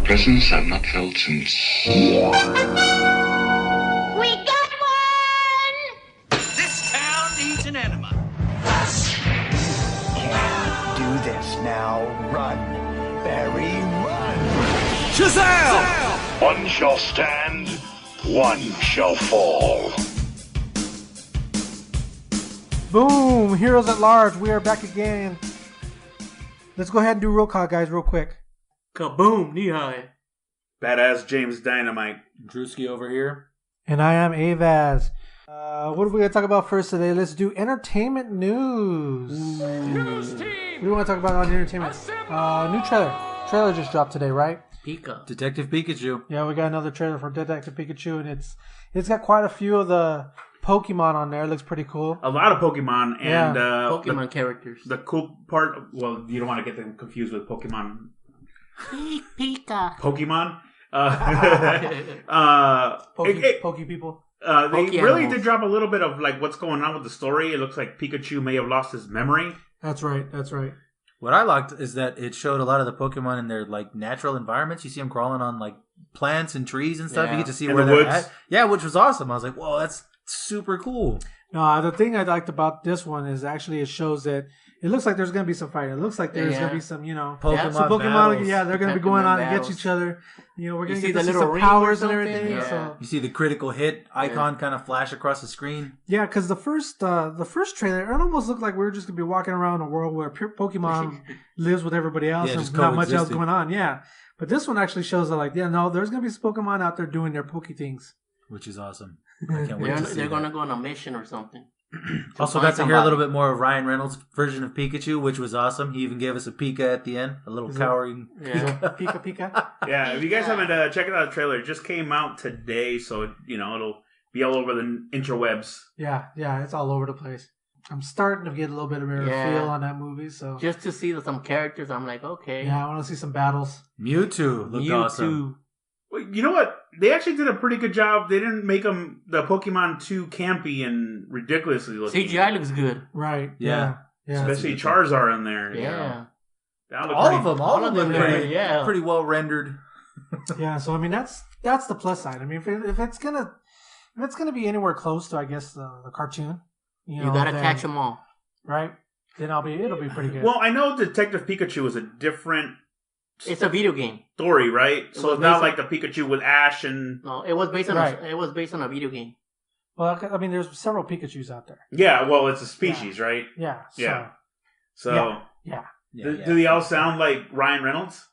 presence I've not felt since. We got one! This town needs an enema. Do this now. Run, Barry, run! Shazam! One shall stand, one shall fall. Boom! Heroes at Large, we are back again. Let's go ahead and do roll call, guys, real quick. Kaboom, NEEHIGH. Badass James Dynamite. Drewski over here. And I am AVAZ. What are we going to talk about first today? Let's do entertainment news. News team! What do you want to talk about on entertainment? New trailer. Trailer just dropped today, right? Pika. Detective Pikachu. Yeah, we got another trailer for Detective Pikachu, and it's got quite a few of the Pokemon on there. It looks pretty cool. A lot of Pokemon and Pokemon characters. The cool part, well, you don't want to get them confused with Pokemon. Pika. Pokemon? Poke people. They really did drop a little bit of like what's going on with the story. It looks like Pikachu may have lost his memory. That's right. What I liked is that it showed a lot of the Pokemon in their like natural environments. You see them crawling on like plants and trees and stuff. Yeah. You get to see In where the they're woods. at. Yeah, which was awesome. I was like, whoa, that's super cool. No, the thing I liked about this one is actually it shows that it looks like there's going to be some fighting. It looks like there's going to be some, Pokemon some Pokemon. battles. Yeah, they're going to be going on against each other. You know, we're going to see get to the see little some ring powers or and something? everything. Yeah. So You see the critical hit icon kind of flash across the screen. yeah, because the first trailer, it almost looked like we were just going to be walking around a world where Pokemon lives with everybody else Yeah, and just not much else coexisting. going on. Yeah, but this one actually shows that there's going to be some Pokemon out there doing their Poke things. Which is awesome. I can't wait to see They're that. going to go on a mission or something. Also got to hear a little bit more of Ryan Reynolds' version of Pikachu, which was awesome. He even gave us a Pika at the end, a little cowering. Yeah. Pika. Yeah, if you guys haven't checked out the trailer, it just came out today, so it'll be all over the interwebs. Yeah, it's all over the place. I'm starting to get a little bit of a feel on that movie, so Just to see some characters, I'm like, okay. yeah, I want to see some battles. Mewtwo looked awesome. Well, you know what? They actually did a pretty good job. They didn't make the Pokemon too campy and ridiculously looking. CGI looks good. Right. Yeah. Especially Charizard in there. Yeah. That looked All pretty- of them look yeah. pretty well rendered. Yeah, so I mean that's the plus side. I mean if it's gonna be anywhere close to I guess the cartoon, You gotta then- catch them all. right? Then it'll be pretty good. Well, I know Detective Pikachu is a different It's a video game. story, right? So was it's not based like the Pikachu with Ash and No, it was based on Right. it was based on a video game. Well, I mean there's several Pikachus out there. yeah. Well, it's a species, right? Yeah. So, Yeah. So Yeah. do they all sound like Ryan Reynolds?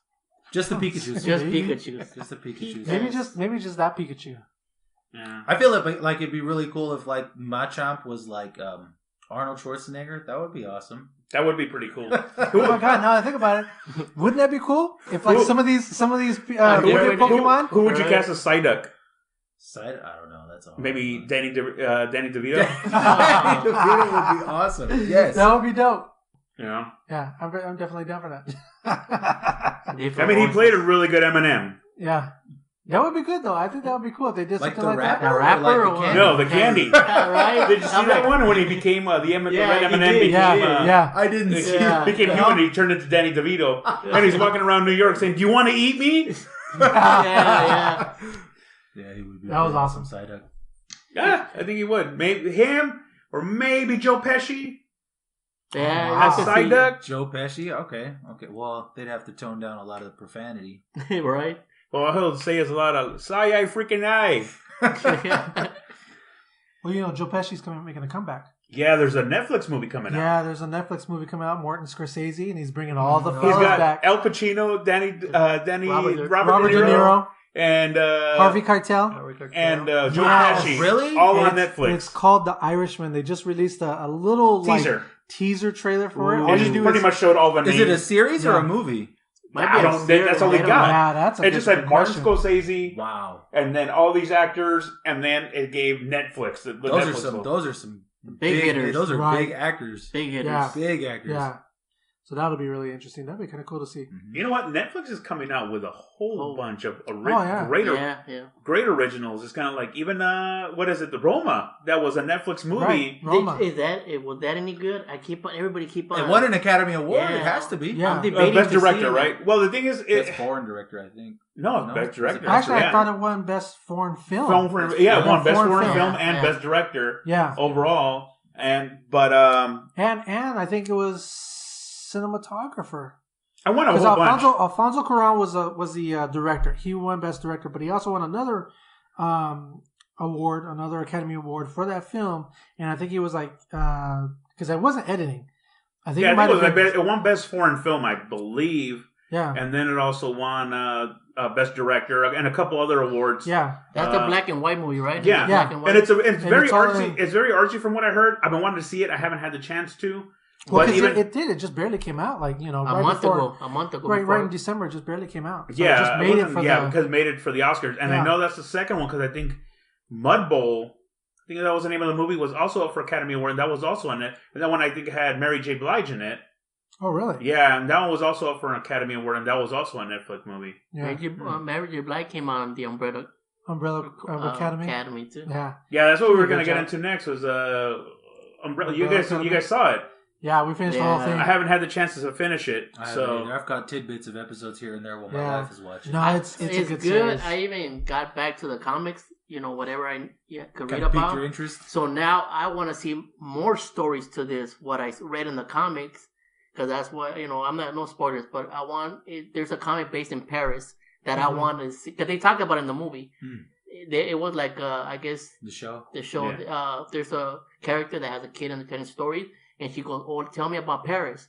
Just the Pikachu. Just Maybe. Pikachu. Just the Pikachu. Maybe just that Pikachu. Yeah. I feel like it'd be really cool if like Machamp was like Arnold Schwarzenegger. That would be awesome. That would be pretty cool. Oh my god! Now that I think about it, wouldn't that be cool if like some of these Pokemon? Who would you cast as Psyduck? I don't know. That's all. Maybe Danny DeVito. DeVito would be awesome. Yes. That would be dope. You know, Yeah, I'm definitely down for that. I mean, he played a really good Eminem. Yeah, that would be good though. I think that would be cool if they did Like something the like rapper? that. A rapper Like the or what? candy? No, the candy. Yeah, right? Did you see that one when he became the Yeah, red he M&M did. became Yeah. I didn't he see. Yeah. became human. And he turned into Danny DeVito, and he's walking around New York saying, "Do you want to eat me?" Yeah. Yeah, he would be. That was awesome. Psyduck. Yeah, I think he would. Maybe him or maybe Joe Pesci. Yeah, Wow. I have to Psyduck. Joe Pesci. Okay. Well, they'd have to tone down a lot of the profanity. see. Right? Well, he'll say is a lot of "Say I freaking I." Well, Joe Pesci's making a comeback. Yeah, there's a Netflix movie coming out. Yeah, there's a Netflix movie coming out, Martin Scorsese, and he's bringing all the He's fellas got back. Al Pacino, Robert Robert De De Niro, and Harvey Keitel. and Joe Wow. Pesci. Really? All on And it's Netflix. called The Irishman. They just released a little teaser trailer for it. It All just you do pretty is much showed all the names. Is it a series or Yeah. a movie? I don't think that's all they got. Yeah, that's a It good just had Martin question. Scorsese, Wow. and then all these actors, and then it gave Netflix. The Those Netflix are some. logo. Those are some Big hitters. Those are Right. big actors. Big hitters. Yeah. Big actors. Yeah. So that'll be really interesting. That'd be kind of cool to see. You know what? Netflix is coming out with a whole bunch of yeah. great originals. It's kind of like even what is it? The Roma. That was a Netflix movie. Right. Roma. Was that any good? Everybody keep on. It won an Academy Award. Yeah. It has to be. Yeah. I'm debating Best to director, see right? it. Well, the thing is, Best foreign director, I think. No, best director. Actually, yeah. I thought it won best foreign film. It won best foreign film and Yeah. best director. Yeah. Overall, and I think it was cinematographer. I won a Because whole bunch. Alfonso Cuarón was the director. He won best director, but he also won another award, another Academy Award for that film. And I think he was like because I wasn't editing. I think it won best foreign film, I believe. Yeah. And then it also won best director and a couple other awards. Yeah. That's a black and white movie, right? Yeah. Black and white. And it's very artsy. in- It's very artsy from what I heard. I've been wanting to see it. I haven't had the chance to. Well, But because even it just barely came out, like a right month before, ago. A month ago. right before. in December, it just barely came out. So yeah, it just made it for because it made it for the Oscars, and Yeah. I know that's the second one because I think Mud Bowl. I think that was the name of the movie. Was also up for Academy Award. And that was also on it, and that one I think had Mary J. Blige in it. Oh, really? Yeah, and that one was also up for an Academy Award, and that was also a Netflix movie. Yeah. Mary J. Blige came on the Umbrella Umbrella Academy. Academy too. Yeah. Yeah, that's what we were Good going to get job. into next. Was Umbrella. You Academy. guys saw it. Yeah, we finished the whole Yeah. thing. I haven't had the chances to finish it, I haven't so either. I've got tidbits of episodes here and there while my Yeah. wife is watching. No, it's a good good. series. I even got back to the comics. Whatever I could read Kind of piqued about. your interest? So now I want to see more stories to this. What I read in the comics, because that's what I'm not no spoilers, but I want. There's a comic based in Paris that I want to see because they talk about it in the movie. It was like I guess The show. Yeah. There's a character that has a kid in the telling stories, and she goes, "Oh, tell me about Paris."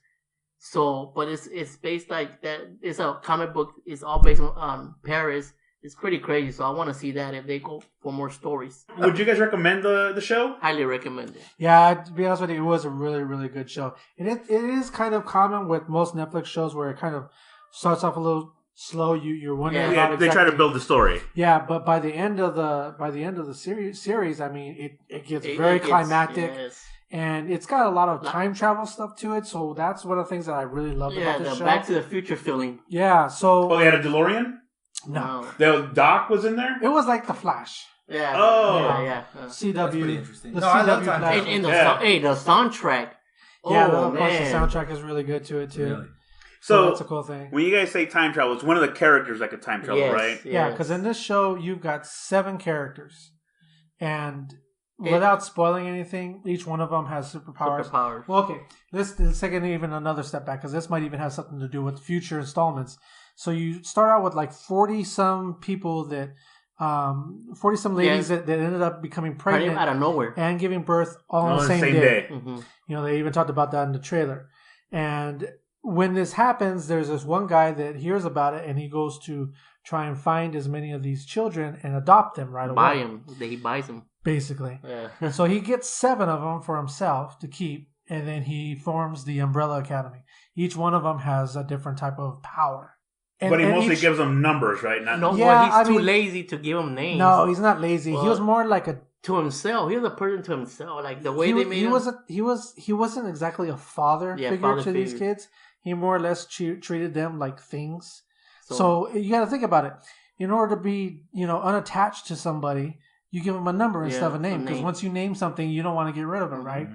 So, but it's based like that. It's a comic book. It's all based on Paris. It's pretty crazy. So I want to see that if they go for more stories. would you guys recommend the show? Highly recommend it. Yeah, to be honest with you, it was a really, really good show. And it is kind of common with most Netflix shows where it kind of starts off a little slow. You're wondering Yeah, about They try to build the story. Yeah, but by the end of the series, I mean, it gets It very gets- climactic. yes. And it's got a lot of time travel stuff to it, so that's one of the things that I really loved Yeah, about this the show. Back to the Future feeling. Yeah, so Oh, they had a DeLorean. no, The Doc was in there. it was like the Flash, Yeah. Oh. Yeah. That's CW. pretty interesting. The No, I love CW time Flash. travel. And the Yeah. the soundtrack. Yeah, Oh, of course the man. soundtrack is really good to it too. Really? So that's a cool thing. When you guys say time travel, it's one of the characters that could time travel, Yes, right? Yeah, yes. because in this show you've got 7 characters, and without spoiling anything, each one of them has superpowers. Superpowers. Well, okay, let's take even another step back because this might even have something to do with future installments. So you start out with like 40-some people that, 40-some ladies that ended up becoming pregnant Out of nowhere. and giving birth all on the same day. Mm-hmm. They even talked about that in the trailer. And when this happens, there's this one guy that hears about it, and he goes to try and find as many of these children and adopt them right away. Buy him. He buys them. Basically. Yeah. So he gets 7 of them for himself to keep, and then he forms the Umbrella Academy. Each one of them has a different type of power. But he mostly gives them numbers, right? Not No, Yeah, well, he's I too mean- lazy to give him names. No, he's not lazy. He Well, was more like a. to himself. He was a person to himself. Like the way they made him. He wasn't exactly a father Yeah, figure father to these figure. kids. He more or less treated them like things. So you got to think about it. In order to be, unattached to somebody, you give them a number instead of a name. Because once you name something, you don't want to get rid of it, right?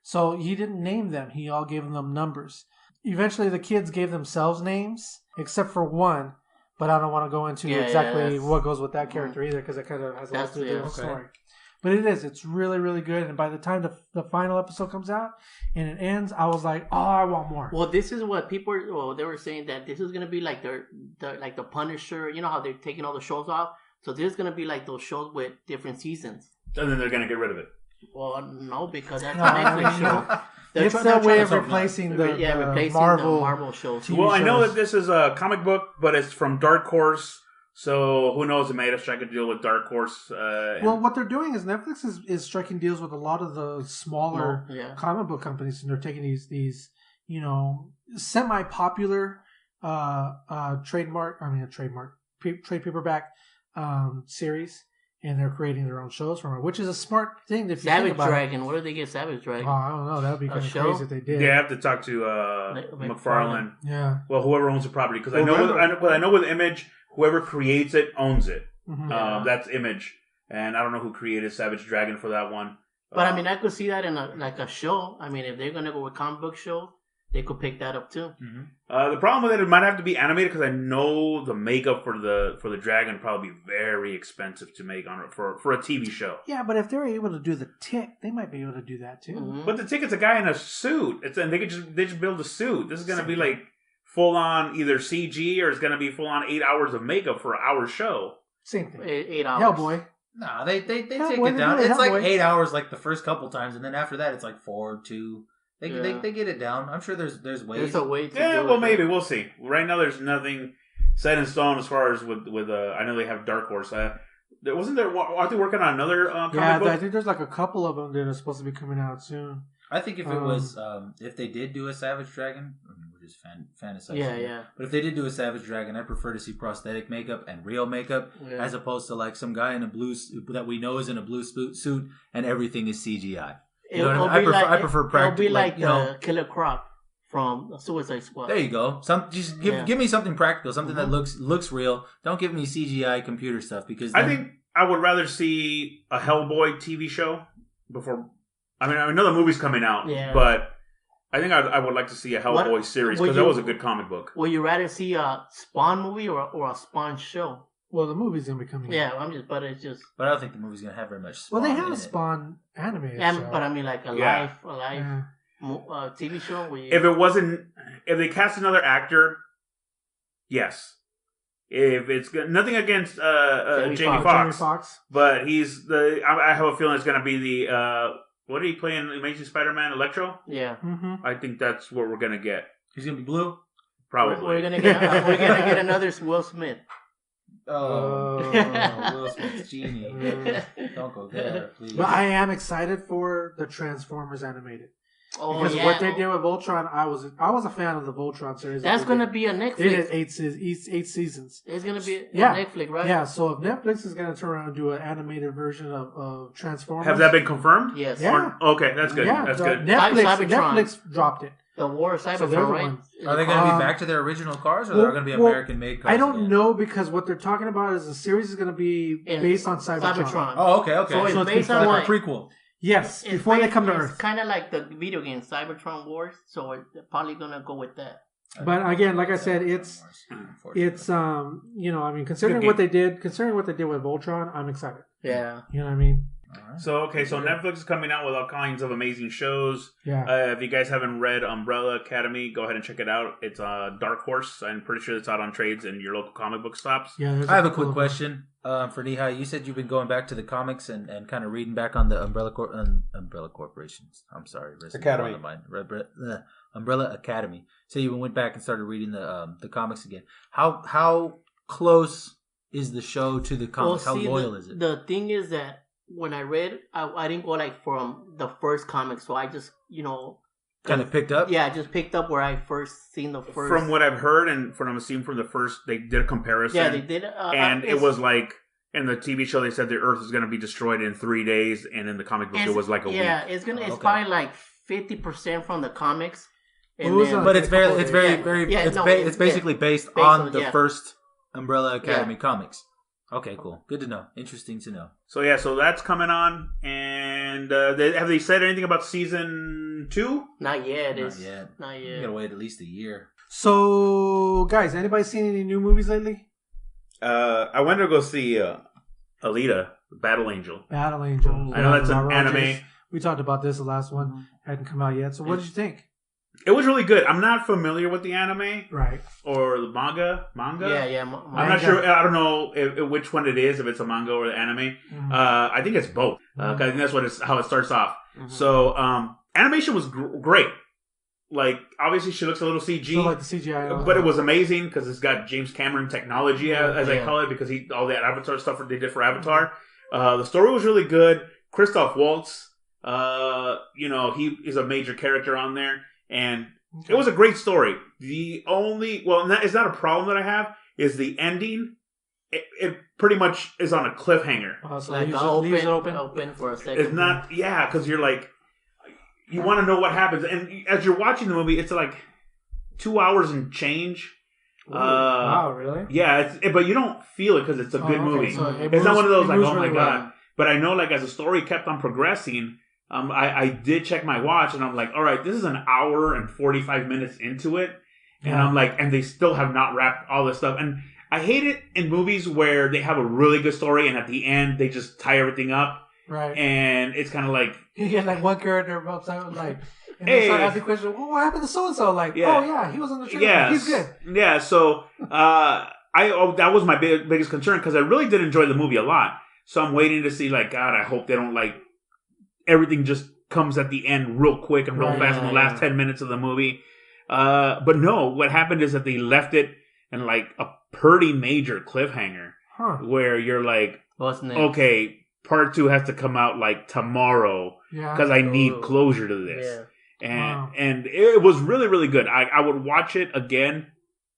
So he didn't name them. He all gave them numbers. Eventually, the kids gave themselves names, except for one. But I don't want to go into exactly what goes with that character either, because it kind of has a lot to do with the story. But it's really, really good. And by the time the final episode comes out and it ends, I was like, oh, I want more. Well, this is what they were saying that this is gonna be like like the Punisher. You know how they're taking all the shows off. So this is gonna be like those shows with different seasons. And then they're gonna get rid of it. Well, no, because that's No, a I Netflix mean, show. It's They're a way of to- replacing the replacing Marvel. the Marvel shows. TV Well, I know shows. that this is a comic book, but it's from Dark Horse. So who knows? It may have struck a deal with Dark Horse. Well, what they're doing is Netflix is striking deals with a lot of the smaller comic book companies, and they're taking these semi-popular trade paperback series, and they're creating their own shows from it, which is a smart thing. If you Savage think about Dragon. Where did they get Savage Dragon? Oh, I don't know. That would be kind of show? crazy if they did. They have to talk to McFarlane. Yeah. Well, whoever owns the property, because Well, I know with Image, whoever creates it owns it. Mhm. That's Image, and I don't know who created Savage Dragon for that one. But I mean, I could see that in a show. I mean, if they're gonna go with comic book show, they could pick that up too. The problem with it might have to be animated because I know the makeup for the dragon would probably be very expensive to make on it for a TV show. Yeah, but if they're able to do the tick, they might be able to do that too. Mm-hmm. But the ticket's a guy in a suit. And they just build a suit. This is gonna be like full on either CG or it's gonna be full on 8 hours of makeup for an hour show. Same thing. 8 hours. Hellboy. No, they take Hellboy, it down. they do it, It's like Hellboy. 8 hours like the first couple times, and then after that it's like 4, 2. They get it down. I'm sure there's ways. There's a way to Yeah, do well, it. maybe we'll see. Right now, there's nothing set in stone as far as with. I know they have Dark Horse. Aren't they working on another comic Yeah, book? I think there's like a couple of them that are supposed to be coming out soon. I think if it was if they did do a Savage Dragon, I mean, we're just fantasizing. Yeah. But if they did do a Savage Dragon, I prefer to see prosthetic makeup and real makeup as opposed to like some guy in a blue that we know is in a blue suit and everything is CGI. You know what I mean? I prefer practical. It'll be like the Killer Croc from Suicide Squad. There you go. Just give me something practical, something that looks real. Don't give me CGI computer stuff because I think I would rather see a Hellboy TV show before. I mean, I know the movie's coming out, but I think I would like to see a Hellboy series because that was a good comic book. Would you rather see a Spawn movie or a Spawn show? Well, the movie's gonna be coming. Yeah, out. but it's just. But I don't think the movie's gonna have very much. Spawn Well, they have in a Spawn animated show. But I mean, like a live TV show. If they cast another actor, yes. If it's nothing against Jamie Foxx, but I have a feeling it's gonna be the what did he play in Amazing Spider-Man? Electro. Yeah. Mm-hmm. I think that's what we're gonna get. He's gonna be blue. Probably. We're gonna get another Will Smith. Oh, Will Smith's genie. Don't go there, please. But I am excited for the Transformers animated. Oh, because what they did with Voltron, I was a fan of the Voltron series. That's gonna be a Netflix. They did eight seasons. It's gonna be Netflix, right? Yeah. So if Netflix is gonna turn around and do an animated version of Transformers, have that been confirmed? Yes. Yeah. Okay, that's good. Yeah, that's good. Netflix dropped it. The War of Cybertron, right? Are they going to be back to their original cars, or are they going to be American-made cars? I don't know because what they're talking about is the series is going to be based on Cybertron. Oh, okay. So it's based on like a prequel. Yes, before they come to Earth. It's kind of like the video game Cybertron Wars, so they're probably going to go with that. But again, like I said, it's I mean, considering what they did with Voltron, I'm excited. Yeah, you know what I mean. Right. So Netflix is coming out with all kinds of amazing shows. Yeah. If you guys haven't read Umbrella Academy, go ahead and check it out. It's Dark Horse. I'm pretty sure it's out on trades in your local comic book stops. Yeah. I have a quick question for NEEHIGH. You said you've been going back to the comics and kind of reading back on the Umbrella Corporations. I'm sorry, Academy. Umbrella Academy. So you went back and started reading the comics again. How close is the show to the comics? How loyal is it? The thing is that when I read, I didn't go like from the first comic, so I just kind of picked up. Yeah, I just picked up where I first seen the first. From what I've heard and from what I'm seeing from the first, they did a comparison. Yeah, they did, and it was like in the TV show they said the Earth is going to be destroyed in 3 days, and in the comic book it was like a week. Yeah, it's probably like 50% from the comics. But it's basically based on the first Umbrella Academy comics. Okay, cool. Good to know. Interesting to know. So that's coming on, and have they said anything about season 2? Not yet. Not yet. You gotta wait at least a year. So, guys, anybody seen any new movies lately? I went to go see Alita, Battle Angel. Battle Angel. I know that's an anime. We talked about this the last one. Hadn't come out yet. So, what did you think? It was really good. I'm not familiar with the anime, right? Or the manga. Yeah. I'm not sure. I don't know which one it is. If it's a manga or the anime. Mm-hmm. I think it's both. I think that's how it starts off. Mm-hmm. So animation was great. Like obviously she looks a little CG, so like the CGI, but it was amazing because it's got James Cameron technology, as I call it, because all that Avatar stuff they did for Avatar. The story was really good. Christoph Waltz, he is a major character on there. And it was a great story. The only, it's not a problem that I have, is the ending it pretty much is on a cliffhanger. So like leaves it open for a second. It's not, because you're like, you want to know what happens, and as you're watching the movie, it's like 2 hours and change. Wow, really? Yeah, but you don't feel it because it's a good movie. So it's not one of those like, oh my god. But I know, like, as the story kept on progressing, I did check my watch, and I'm like, all right, this is an hour and 45 minutes into it, and I'm like, and they still have not wrapped all this stuff. And I hate it in movies where they have a really good story, and at the end they just tie everything up. Right. And it's kind of like you get like one character outside, like, and they start asking questions. Well, what happened to so and so? Like, he was on the trip. Yes. He's good. Yeah. So that was my biggest concern because I really did enjoy the movie a lot. So I'm waiting to see, like, God, I hope they don't, like, everything just comes at the end real quick and real fast in the last 10 minutes of the movie. But no, what happened is that they left it in, like, a pretty major cliffhanger where you're like, okay, part 2 has to come out, like, tomorrow because I need closure to this. Yeah. And it was really, really good. I would watch it again,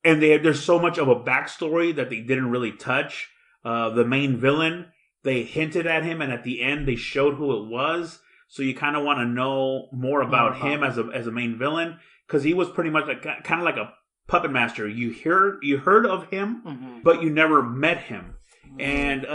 and there's so much of a backstory that they didn't really touch. The main villain, they hinted at him, and at the end they showed who it was. So you kind of want to know more about him as a main villain, because he was pretty much like kind of like a puppet master. You heard of him, but you never met him. And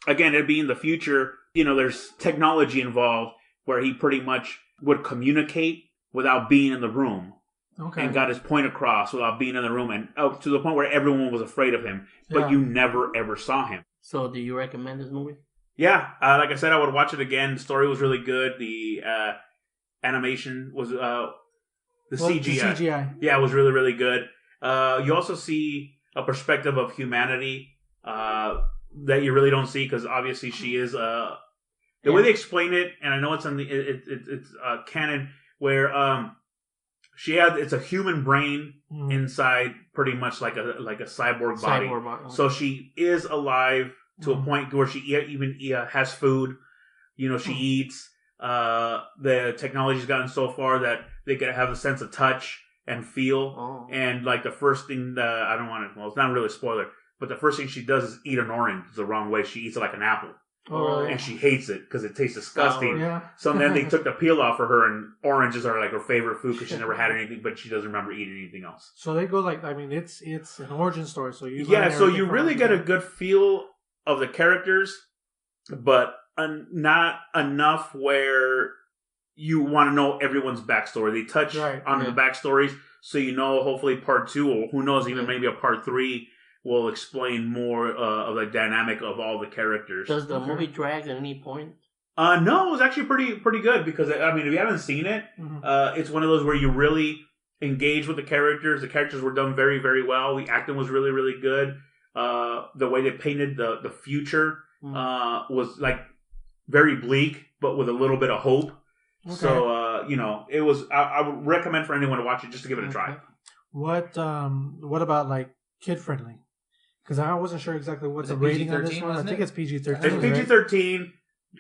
again, it being the future, there's technology involved where he pretty much would communicate without being in the room. Okay. And got his point across without being in the room, and to the point where everyone was afraid of him, but you never ever saw him. So, do you recommend this movie? Yeah, like I said, I would watch it again. The story was really good. The animation was the CGI. Yeah, it was really, really good. You also see a perspective of humanity that you really don't see, because obviously she is the way they explain it, and I know it's on it's canon where it's a human brain inside pretty much like a cyborg body. So she is alive to a point where she even has food. She eats. The technology's gotten so far that they can have a sense of touch and feel. And like the first thing that it's not really a spoiler, but the first thing she does is eat an orange the wrong way. She eats it like an apple. And she hates it because it tastes disgusting. So then they took the peel off for her, and oranges are like her favorite food because she never had anything, but she doesn't remember eating anything else. So they go like, it's an origin story. So so you really get a good feel of the characters, but not enough where you want to know everyone's backstory. They touch on the backstories, so hopefully part 2, or who knows, even maybe a part 3 will explain more of the dynamic of all the characters. Does the movie drag at any point? No, it was actually pretty good, because if you haven't seen it, it's one of those where you really engage with the characters. The characters were done very, very well. The acting was really, really good. The way they painted the future was like very bleak, but with a little bit of hope. Okay. So it was. I would recommend for anyone to watch it just to give it a try. What about like kid friendly? Because I wasn't sure exactly what's the rating on this one. I think it's PG-13. It's PG-13.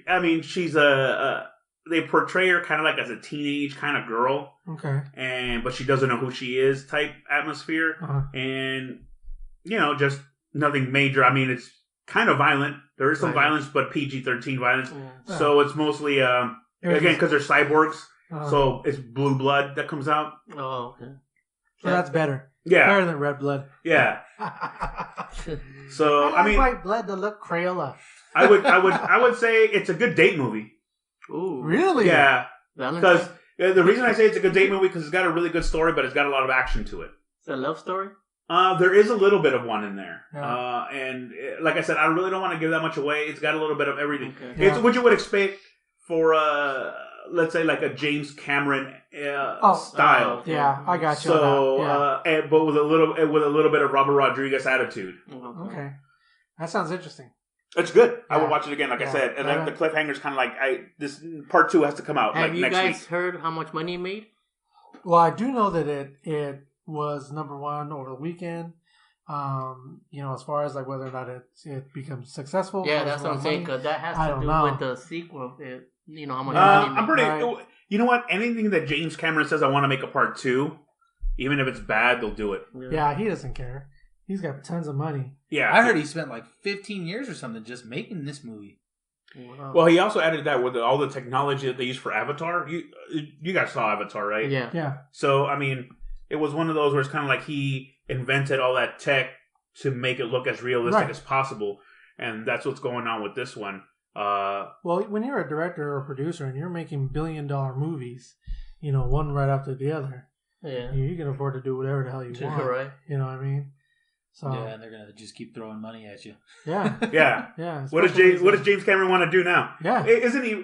I mean, she's they portray her kind of like as a teenage kind of girl. Okay. But she doesn't know who she is type atmosphere. And, just nothing major. I mean, it's kind of violent. There is some violence, but PG-13 violence. So it's mostly, again, because they're cyborgs. So it's blue blood that comes out. Oh, okay. So that's better. Yeah. Better than red blood. Yeah. So I mean, white blood to look Crayola. I would say it's a good date movie. Ooh, really? Yeah. Because the reason I say it's a good date movie because it's got a really good story, but it's got a lot of action to it. It's a love story. There is a little bit of one in there, and like I said, I really don't want to give that much away. It's got a little bit of everything. Okay. It's what you would expect for let's say like a James Cameron style. Yeah, I got you. So, but with a little bit of Robert Rodriguez attitude. Okay, that sounds interesting. It's good. I would watch it again, like I said. And then the cliffhanger's kind of like this part 2 has to come out. Have you next guys week. heard how much money it made? Well, I do know that it was number 1 over the weekend. As far as like whether or not it becomes successful. Yeah, that's what I'm saying, because that has to do with the sequel. How much money. I'm pretty. Right. You know what? Anything that James Cameron says, I want to make a part 2, even if it's bad, they'll do it. Yeah, he doesn't care. He's got tons of money. Yeah, I heard he spent like 15 years or something just making this movie. Wow. Well, he also added that with all the technology that they use for Avatar. You guys saw Avatar, right? Yeah. Yeah. So, I mean, it was one of those where it's kind of like he invented all that tech to make it look as realistic as possible. And that's what's going on with this one. Well, when you're a director or a producer and you're making billion-dollar movies, one right after the other, you can afford to do whatever the hell you want. Right. You know what I mean? So, yeah, and they're gonna just keep throwing money at you. Yeah. Yeah. Yeah. What does James Cameron want to do now? Yeah. Isn't he?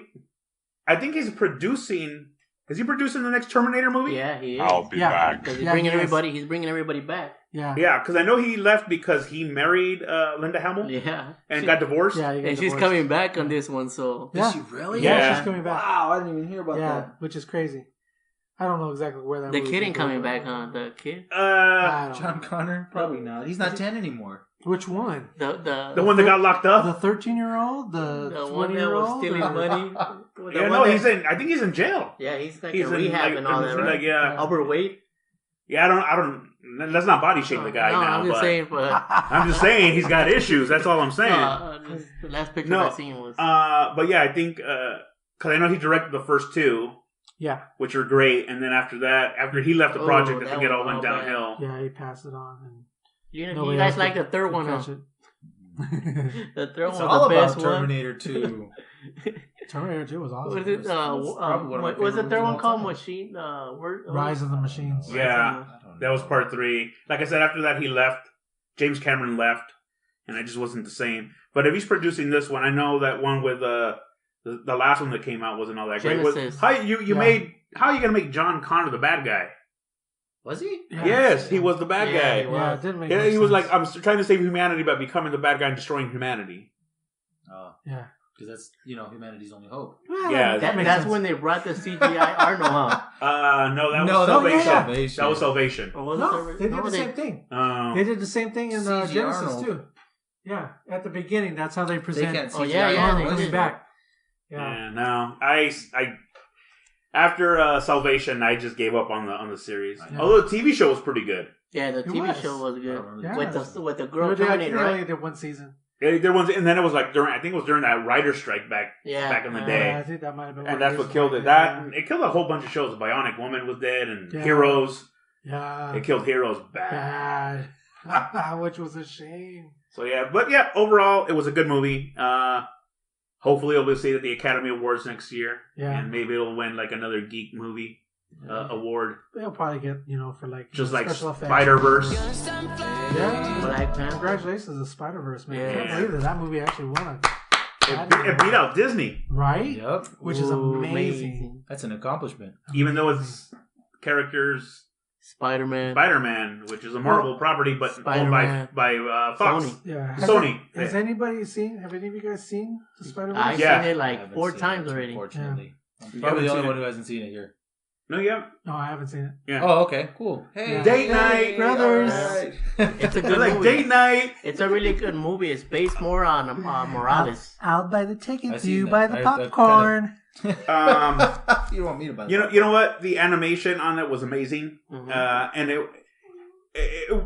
I think he's producing. Is he producing the next Terminator movie? Yeah, he is. I'll be back. Because he's bringing everybody back. Yeah. Yeah, because I know he left because he married Linda Hamill. Yeah. And got divorced. Yeah. And she's coming back on this one, so. Yeah. Is she really? Yeah, she's coming back. Wow, I didn't even hear about Yeah, that. which is crazy. I don't know exactly where that. The movie's kid ain't going. coming back, huh? The kid? I don't John know. Connor? Probably not. He's not 10 anymore. Which one? The one that got locked up. The 13-year-old, the one that 20-year-old, was stealing money. Yeah, no, he's in. I think he's in jail. Yeah, he's like He's in in, rehab like, and all that, right? like, yeah. Overweight. Yeah, I don't. Let's not body shame the guy no, now. I'm just saying, but I'm just saying he's got issues. That's all I'm saying. The last picture I seen was. But yeah, I think because I know he directed the first two. Yeah. Which are great, and then after that, after he left the project, I think it all went downhill. Yeah, he passed it on. And you guys like the third one, huh? The third It's one all was the best about Terminator 2. Terminator 2 was awesome. Was it? What was the third one called? Machine. Rise of the Machines. Yeah, that was part 3. Like I said, after that he left. James Cameron left, and it just wasn't the same. But if he's producing this one, I know that one with the last one that came out wasn't all that Genesis. great. How are you gonna make John Connor the bad guy? Was he? Yeah. Yes, he was the bad guy. Yeah, it didn't make He was sense. like, I'm trying to save humanity by becoming the bad guy and destroying humanity. Oh. Yeah. Because that's, humanity's only hope. Well, Yeah, that's when they brought the CGI Arnold, huh? No, that was Salvation. Salvation. That was Salvation. Or was No, it they did the same thing. Oh. They did the same thing in CG Genesis Arnold. too. Yeah, at the beginning, that's how they present. They can't Oh, CGI yeah, Arnold. they coming did. back. Yeah. Yeah, no. I after Salvation, I just gave up on the series. Yeah. Although the TV show was pretty good. Yeah, the It TV was. show was good. Yeah. With the girl They Terminator, only right? did one season. There was, and then it was like I think it was during that writer strike back in the I day, think that might have been. and that's what killed it. It killed a whole bunch of shows. The Bionic Woman was dead, and Heroes. Yeah. It killed Heroes bad. Which was a shame. So yeah, overall, it was a good movie. Hopefully, we'll see it at the Academy Awards next year, and maybe it'll win like another geek movie award. They'll probably get for like just like special effects. Spider-Verse. Yeah, Black Panther. Congratulations to Spider-Verse, man. I can't Yeah. believe that movie actually won. It beat out Disney, Right? Yep. Which is amazing. That's an accomplishment. even though it's characters. Spider-Man, which is a Marvel property, but owned Spider-Man. by Fox. Sony. Yeah. Sony. Has anybody seen? Have any of you guys seen the Spider-Verse? I've Yeah. seen it I like haven't 4 seen times it, already. Unfortunately. I'm You probably haven't the only seen one it? who hasn't seen it here. No, yeah. No, I haven't seen it. Yeah. Oh, okay, cool. Hey, Date night, brothers. alright. It's a It's good like movie. date night. It's a really good movie. It's based more on Morales. I'll buy the I've tickets. seen You that. buy the I've popcorn. You want me to buy You know what? The animation on it was amazing, and it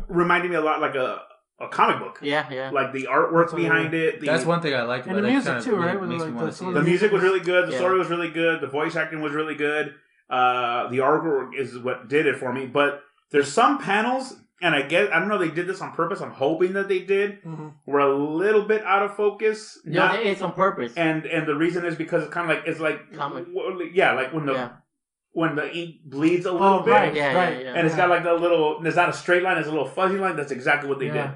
reminded me a lot like a comic book. Yeah. Like the artwork behind it. That's one thing I liked And about the it. music Kind of too, right? makes With me like want the to see The it. music was really good. The Yeah. story was really good. The voice acting was really good. The artwork is what did it for me. But there's some panels, and I don't know if they did this on purpose. I'm hoping that they did. Were a little bit out of focus. Yeah, it's on purpose. And the reason is because it's kind of like Comic. Yeah, like when the ink bleeds a little Oh, bit. right. Yeah. And it's got like it's not a straight line, it's a little fuzzy line. That's exactly what they did.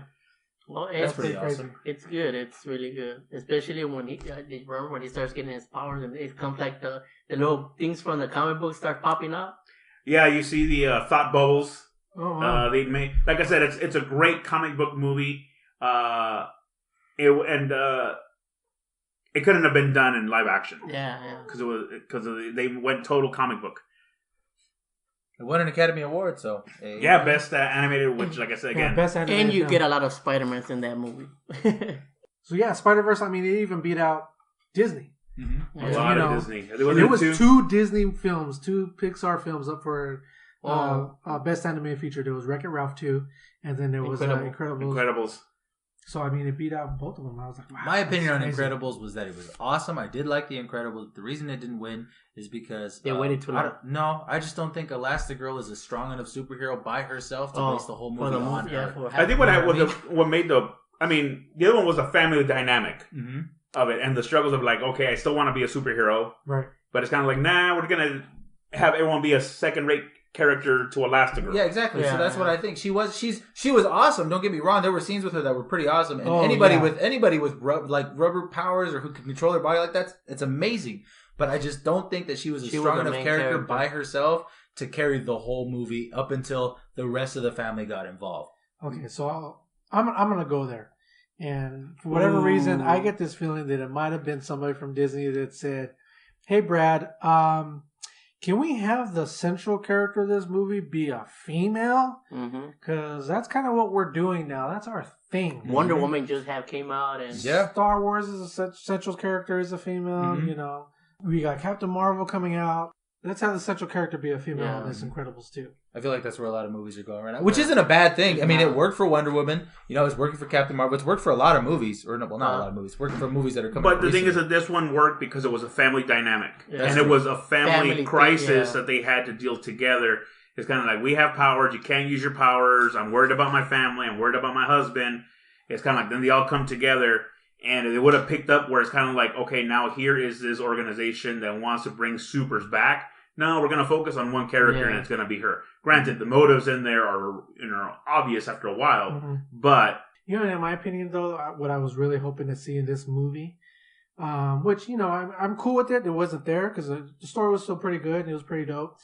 Well, That's it's pretty crazy. awesome. It's good. It's really good, especially when remember when he starts getting his powers and it comes like the little things from the comic book start popping up. Yeah, you see the thought bubbles. Oh, wow. They made, like I said, it's a great comic book movie. It couldn't have been done in live action. Yeah. Because they went total comic book. It won an Academy Award, so hey. Yeah, best animated, which, like I said again, best animated And you film. get a lot of Spider-Mans in that movie. So yeah, Spider-Verse. I mean, it even beat out Disney. a lot of Disney. There was 2 Disney films, 2 Pixar films up for Best animated feature. There was Wreck-It Ralph 2, and then there was Incredibles. So, I mean, it beat out both of them. I was like, wow. My opinion on Incredibles was that it was awesome. I did like The Incredibles. The reason it didn't win is because... They waited too long. No, I just don't think Elastigirl is a strong enough superhero by herself to base the whole movie on her. I think what made the... I mean, the other one was a family dynamic of it, and the struggles of like, okay, I still want to be a superhero. Right. But it's kind of like, nah, we're going to have everyone be a second-rate character to Elastigirl. Yeah, exactly. Yeah, so that's what I think. She was awesome. Don't get me wrong. There were scenes with her that were pretty awesome. And anybody with rubber powers or who can control their body like that, it's amazing. But I just don't think that she was a strong enough character by herself to carry the whole movie up until the rest of the family got involved. Okay, so I'm gonna go there. And for whatever reason, I get this feeling that it might have been somebody from Disney that said, "Hey, Brad, can we have the central character of this movie be a female? Because that's kind of what we're doing now. That's our thing. Wonder Woman just came out, and Star Wars is a central character is a female. You know, we got Captain Marvel coming out. Let's have the central character be a female in this Incredibles too. I feel like that's where a lot of movies are going right now, which isn't a bad thing. I mean, it worked for Wonder Woman. You know, it's working for Captain Marvel. It's worked for a lot of movies, or not a lot of movies. It's working for movies that are coming. But the thing is that this one worked because it was a family dynamic, and it was a family crisis that they had to deal together. It's kind of like, we have powers, you can't use your powers. I'm worried about my family. I'm worried about my husband. It's kind of like then they all come together. And it would have picked up where it's kind of like, okay, now here is this organization that wants to bring supers back. No, we're going to focus on one character, and it's going to be her. Granted, the motives in there are obvious after a while, but... You know, in my opinion, though, what I was really hoping to see in this movie, which, you know, I'm cool with it. It wasn't there because the story was still pretty good and it was pretty dope.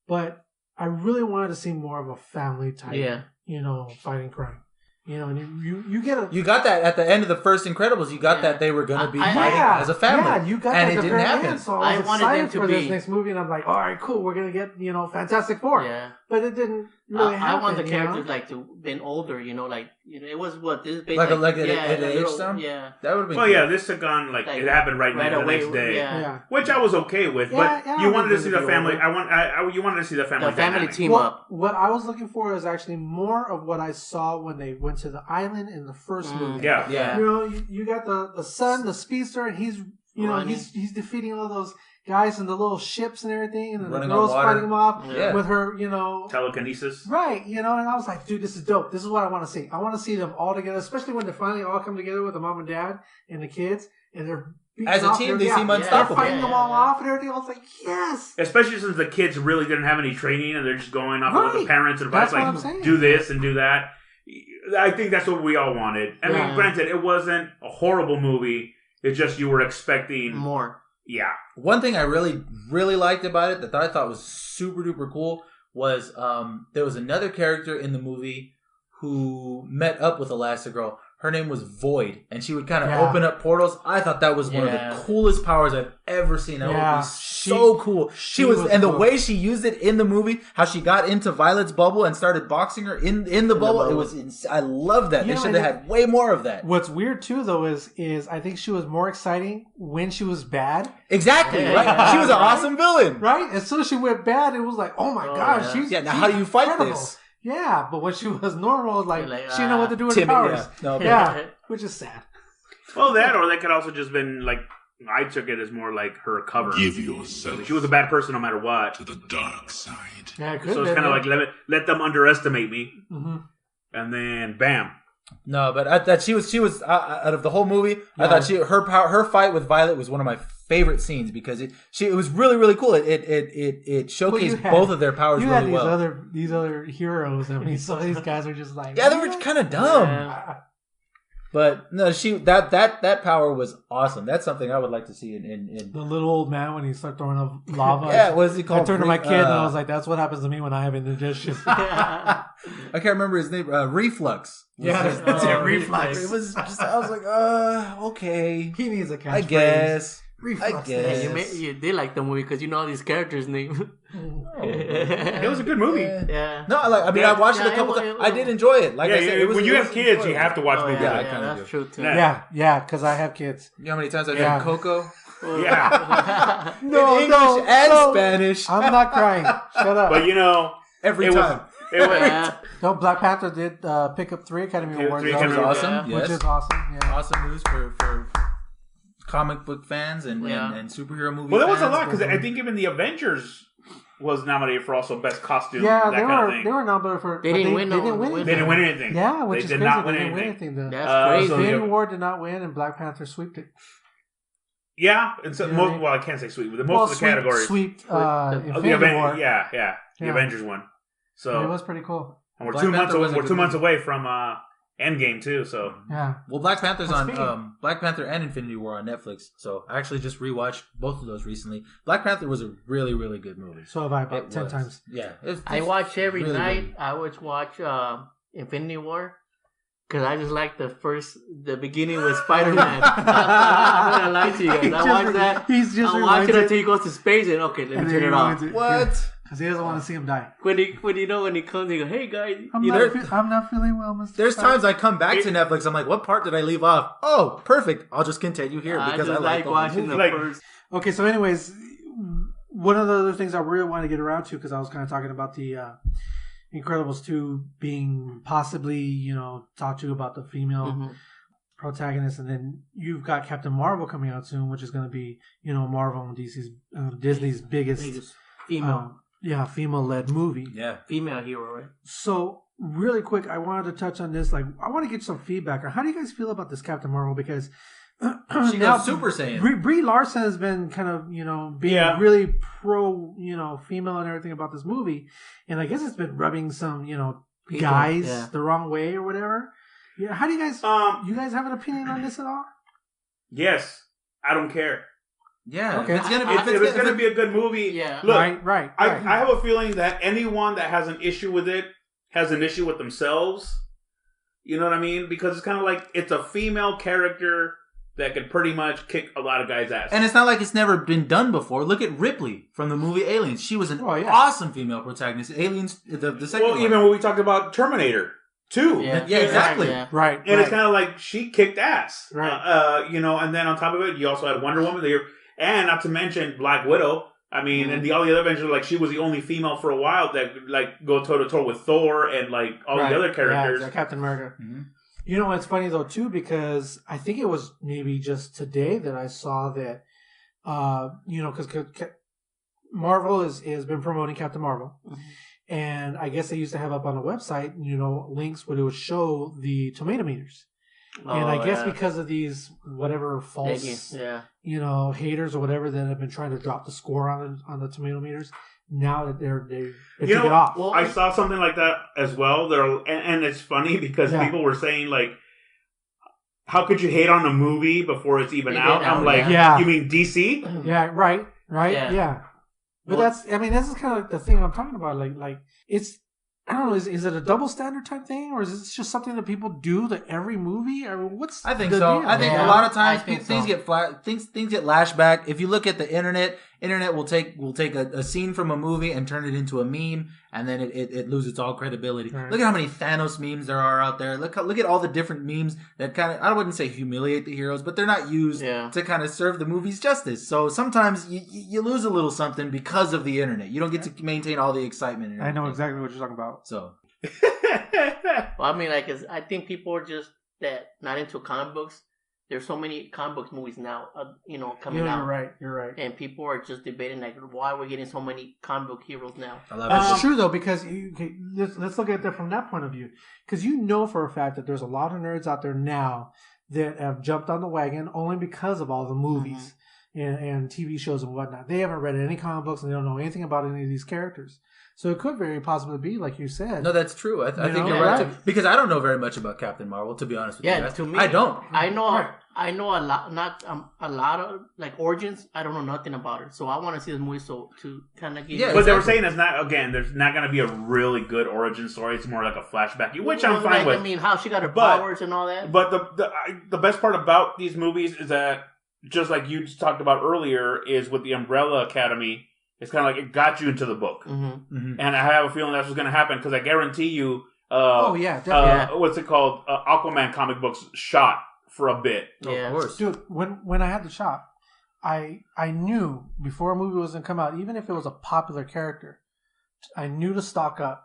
But I really wanted to see more of a family type, you know, fighting crime. You know, and you get a... You got that at the end of the first Incredibles. You got that they were going to be fighting as a family. Yeah, you got and that it didn't happen. End, so I was excited for this next movie, and I'm like, all right, cool, we're going to get, you know, Fantastic Four. Yeah. But it didn't really happen. I want the characters, like, to been older, you know, like, you know, it was what, this is based like at age some? Yeah. That would have been Well, yeah, this took on, like it happened right the next day. Which I was okay with, but you wanted to see the family, you wanted to see the family dynamic. Team up. What I was looking for is actually more of what I saw when they went to the island in the first movie. Yeah. You know, you got the son, the speedster, and he's, you know, he's defeating all those guys in the little ships and everything, and then the girl's fighting them off with her, you know... Telekinesis. Right, you know, and I was like, dude, this is dope. This is what I want to see. I want to see them all together, especially when they finally all come together with the mom and dad and the kids, and they're as a team, they seem unstoppable. They're fighting them all off and everything. I was like, yes! Especially since the kids really didn't have any training, and they're just going off of what the parents' advice, like, do this and do that. I think that's what we all wanted. I mean, granted, it wasn't a horrible movie. It's just you were expecting... more. Yeah. One thing I really, really liked about it that I thought was super duper cool was there was another character in the movie who met up with Elastigirl. Her name was Void, and she would kind of open up portals. I thought that was one of the coolest powers I've ever seen. That would be so cool. She was, and the way she used it in the movie, how she got into Violet's bubble and started boxing her in the bubble, it was. I love that. They should have had way more of that. What's weird too, though, is I think she was more exciting when she was bad. Exactly, right? She was an awesome villain, right? As soon as she went bad, it was like, oh my gosh, she's now how do you fight incredible. This? Yeah, but when she was normal, like she didn't know what to do with her powers. Which is sad. Well, that, or that could also just been like, I took it as more like her cover. Give yourself. She was a bad person no matter what. To the dark side. Yeah, it could so it's kind of like let them underestimate me, and then bam. No, but I thought she was out of the whole movie. I thought her fight with Violet was one of my favorite scenes because it was really, really cool. It showcased both of their powers really well. You had these other heroes. I mean, some of these guys were just like, they were kind of dumb. Yeah. But no, that power was awesome. That's something I would like to see in the little old man when he started throwing up lava. What is he called? I turned to my kid and I was like, "That's what happens to me when I have indigestion." I can't remember his name. Reflux. Yeah, that's it. Reflux. It was just. I was like, okay. He needs a catchphrase. I guess. Reflux. I guess. Yeah, you did like the movie because you know all these characters' names. It was a good movie. Yeah. No, I watched it a couple times. I did enjoy it. Like I said, when you have kids, you have to watch movies. Yeah, I kind of do. True too. Yeah, because I have kids. You know how many times I've done Coco? Yeah. No, in English and Spanish. I'm not crying. Shut up. But you know, every It was- time. It was. No, Black Panther did pick up 3 Academy Awards, Three though, Academy Awards, awesome. Yeah. which Yes. is awesome. Yeah. Awesome news for comic book fans and superhero movie Well, there was a fans. lot because I think even the Avengers was nominated for also best costume. Yeah, that kind of thing. they were nominated for. They but didn't win. They didn't win. They didn't win anything. Yeah, which They is did crazy. not They win didn't win anything. anything. The That's crazy. so Infinity the- War did not win, and Black Panther swept it. Yeah, and so Yeah, most. they- Well, I can't say sweep, but most of the categories. Swept the Infinity War. Yeah, the Yeah. Avengers won. So It was pretty cool. and we're Black 2 months. Panther was a We're good 2 months movie. away from Endgame too. So Yeah. Well, Black Panther's Well, on speaking- Black Panther and Infinity War on Netflix. So I actually just rewatched both of those recently. Black Panther was a really, really good movie. So have I about It 10 was. times. Yeah, I watch every really, night. really- I always watch Infinity War because I just like the beginning with Spider Man. I'm not gonna lie to you guys. I watch that. He's just I watch it until he goes to space and okay, let me turn it off. What? Because he doesn't want to see him die. When he comes, he goes, "Hey guys, I'm you not, know." I'm not feeling well, Mr. There's Stark. times I come back to Netflix. I'm like, what part did I leave off? Oh, perfect. I'll just continue here I because just I like the whole watching the movie. Like- first. Okay, so anyways, one of the other things I really want to get around to, because I was kind of talking about the Incredibles 2 being possibly, talked to about the female Mhm. protagonist, and then you've got Captain Marvel coming out soon, which is going to be, Marvel and Disney's biggest Female female-led movie. Yeah. female hero, right? So, really quick, I wanted to touch on this. Like, I want to get some feedback on how do you guys feel about this Captain Marvel? Because She now, goes Super Saiyan. Brie Larson has been kind of, being Yeah. really pro, female and everything about this movie. And I guess it's been rubbing some, People, guys yeah. the wrong way or whatever. Yeah. How do you guys, you guys have an opinion on this at all? yes, I don't care. Yeah. Okay. If it's gonna be, If it's going to be a good movie, Yeah. look, Right. I have a feeling that anyone that has an issue with it has an issue with themselves. You know what I mean? Because it's kind of like it's a female character that could pretty much kick a lot of guys' ass. And it's not like it's never been done before. Look at Ripley from the movie Aliens. She was an Oh, yeah. awesome female protagonist. Aliens, the second well, one. even when we talked about Terminator 2. Yeah, exactly. Yeah. Right. And it's kind of like she kicked ass. Right. And then on top of it, you also had Wonder Woman there. And not to mention Black Widow. I mean, and all the other Avengers, like, she was the only female for a while that could, like, go toe-to-toe with Thor and, like, all the other characters. Yeah, Captain America. Mhm. You know, it's funny, though, too, because I think it was maybe just today that I saw that, because Marvel has been promoting Captain Marvel. Mhm. And I guess they used to have up on the website, links where it would show the tomato meters. And I guess because of these whatever false, Yeah. haters or whatever that have been trying to drop the score on the tomato meters, now that they took You know, it off. Well, I saw something like that as well. And it's funny because Yeah. people were saying, like, how could you hate on a movie before it's even out? I'm like, Yeah. you mean DC? Yeah, right, Yeah. yeah. But Well- this is kind of the thing I'm talking about. Like it's, I don't know, is it a double standard type thing, or is this just something that people do to every movie, or what's? I think the so. deal? I think Yeah, a lot of times I think things so. get flat. Things get lashed back. If you look at the internet will take a scene from a movie and turn it into a meme, and then it loses all credibility. Right. Look at how many Thanos memes there are out there. Look at all the different memes that kind of, I wouldn't say humiliate the heroes, but they're not used to kind of serve the movies justice. So sometimes you lose a little something because of the internet. You don't get to maintain all the excitement. And I know everything. exactly what you're talking about. So Well, I mean, I think people are just that not into comic books. There's so many comic book movies now, coming out. You're right. And people are just debating, like, why we're getting so many comic book heroes now. I love That's it. true though, because let's look at it from that point of view. Because for a fact that there's a lot of nerds out there now that have jumped on the wagon only because of all the movies and TV shows and whatnot. They haven't read any comic books and they don't know anything about any of these characters. So it could very possibly be, like you said. No, that's true. I think you're right. Too. Because I don't know very much about Captain Marvel, to be honest with you guys. To me, I don't. I know a lot, not a lot of like origins. I don't know nothing about her, so I want to see this movie to kind of get. Yeah, But they were saying there's not going to be a really good origin story. It's more like a flashback, which I'm fine with. I mean, how she got her powers and all that. But the best part about these movies is that, just like you talked about earlier, is with the Umbrella Academy, it's kind of like it got you into the book. Mm-hmm. Mm-hmm. And I have a feeling that's what's going to happen because I guarantee you. Definitely. What's it called? Aquaman comic books shot for a bit. Yeah, Of course. Dude, when I had the shop, I knew before a movie was going to come out, even if it was a popular character, knew to stock up,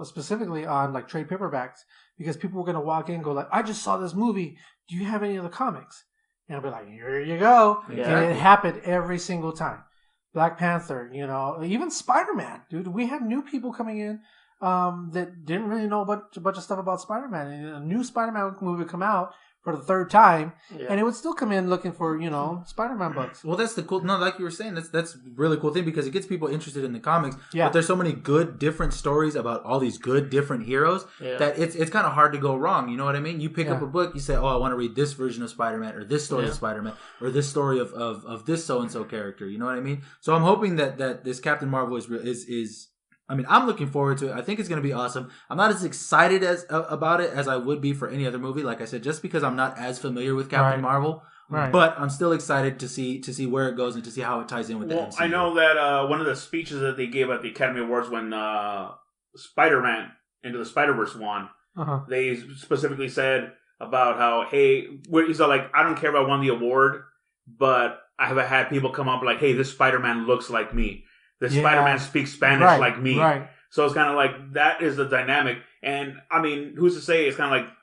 specifically on like trade paperbacks, because people were gonna walk in and go like, I just saw this movie. Do you have any of the comics? And I'll be like, here you go. Yeah. And it happened every single time. Black Panther, even Spider-Man, dude. We had new people coming in that didn't really know a bunch of stuff about Spider-Man. And a new Spider-Man movie would come out for the third time, and it would still come in looking for, Spider-Man books. Well, that's the cool. No, like you were saying, that's a really cool thing because it gets people interested in the comics. Yeah. But there's so many good, different stories about all these good, different heroes that it's kind of hard to go wrong. You know what I mean? You pick up a book, you say, "Oh, I want to read this version of Spider-Man, or this story of Spider-Man, or this story of this so and so character." You know what I mean? So I'm hoping that this Captain Marvel is. I mean, I'm looking forward to it. I think it's going to be awesome. I'm not as excited about it as I would be for any other movie. Like I said, just because I'm not as familiar with Captain Marvel. Right. But I'm still excited to see where it goes and to see how it ties in with the MCU. I know that one of the speeches that they gave at the Academy Awards when Spider-Man Into the Spider-Verse won, they specifically said about how, hey, he's all like, I don't care if I won the award, but I have had people come up like, hey, this Spider-Man looks like me. This Spider-Man speaks Spanish like me. Right. So it's kind of like, that is the dynamic. And, I mean, who's to say it's kind of like,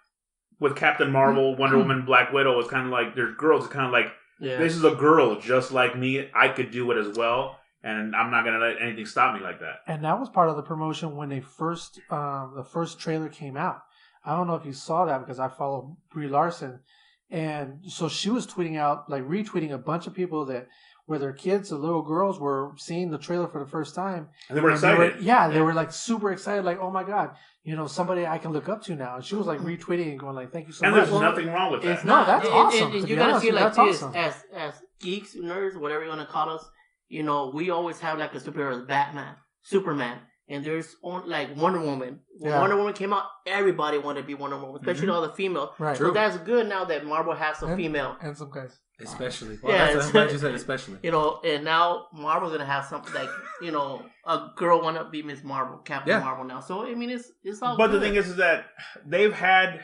with Captain Marvel, Wonder Woman, Black Widow, it's kind of like, there's girls, it's kind of like, this is a girl just like me. I could do it as well. And I'm not going to let anything stop me like that. And that was part of the promotion when they the first trailer came out. I don't know if you saw that because I follow Brie Larson. And so she was tweeting out, like retweeting a bunch of people where their kids, the little girls, were seeing the trailer for the first time. And they were excited. They were like super excited, like, oh my God, somebody I can look up to now. And she was like retweeting and going like, thank you so much. And there's nothing wrong with that. No, that's awesome. And you gotta see like this, as geeks, nerds, whatever you want to call us, we always have like a superhero as Batman, Superman, and there's like Wonder Woman. When Wonder Woman came out, everybody wanted to be Wonder Woman, especially all the female. Right. So that's good now that Marvel has some female. And some guys. Especially. Well, I'm glad you said especially. And now Marvel's going to have something like, a girl want to be Miss Marvel, Captain Marvel now. So, I mean, it's all But good. the thing is that they've had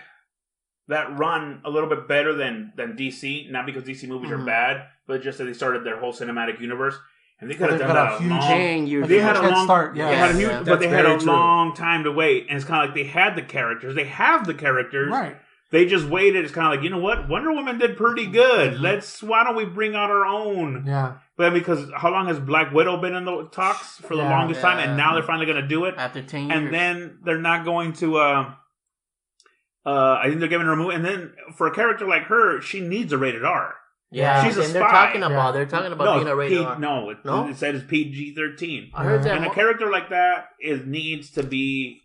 that run a little bit better than DC, not because DC movies are bad, but just that they started their whole cinematic universe. And they could have done that a long They had a long start. They had a huge, but they had a long time to wait. And it's kind of like they had the characters. They have the characters. Right. They just waited. It's kind of like, you know what? Wonder Woman did pretty good. Why don't we bring out our own? Yeah. But because how long has Black Widow been in the talks? For the longest time. And now they're finally going to do it. After 10 years. And then they're not going to, I think they're giving her a movie. And then for a character like her, she needs a rated R. Yeah. She's a spy. They're talking about being a rated R. No, it said it's PG-13. I heard that. And a character like that needs to be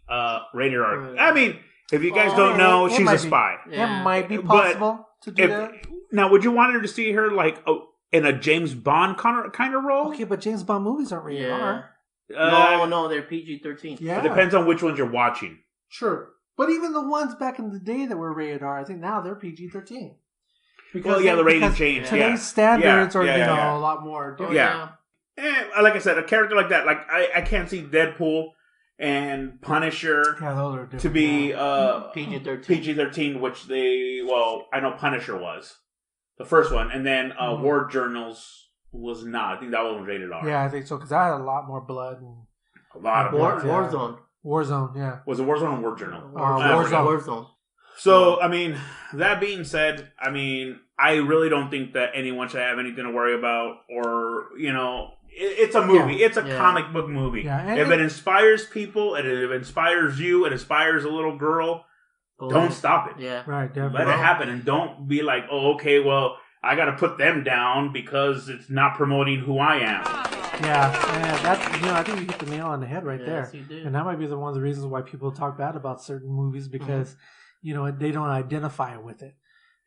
rated R. I mean, if you guys don't know, she's a spy. It might be possible to do that. Now, would you want her to see her like in a James Bond kind of role? Okay, but James Bond movies aren't rated R. No, they're PG-13. Yeah. It depends on which ones you're watching. Sure. But even the ones back in the day that were rated R, I think now they're PG-13. The rating changed. Today's standards are, a lot more different. Yeah. Like I said, a character like that, like I can't see Deadpool and Punisher to be PG-13, which I know Punisher was the first one, and then War Journals was not. I think that one was rated R. Yeah, I think so, because I had a lot more blood. And a lot of blood. Warzone, yeah. Was it Warzone or War Journal? Warzone. So, I mean, that being said, I mean, I really don't think that anyone should have anything to worry about, or, it's a movie. It's a comic book movie. Yeah. If it inspires people, and if it inspires you, it inspires a little girl, don't stop it. Yeah. Right, definitely. Let it happen, and don't be like, oh, okay, well, I got to put them down because it's not promoting who I am. Yeah, that's, I think you hit the nail on the head right there. You do. And that might be one of the reasons why people talk bad about certain movies, because, they don't identify with it.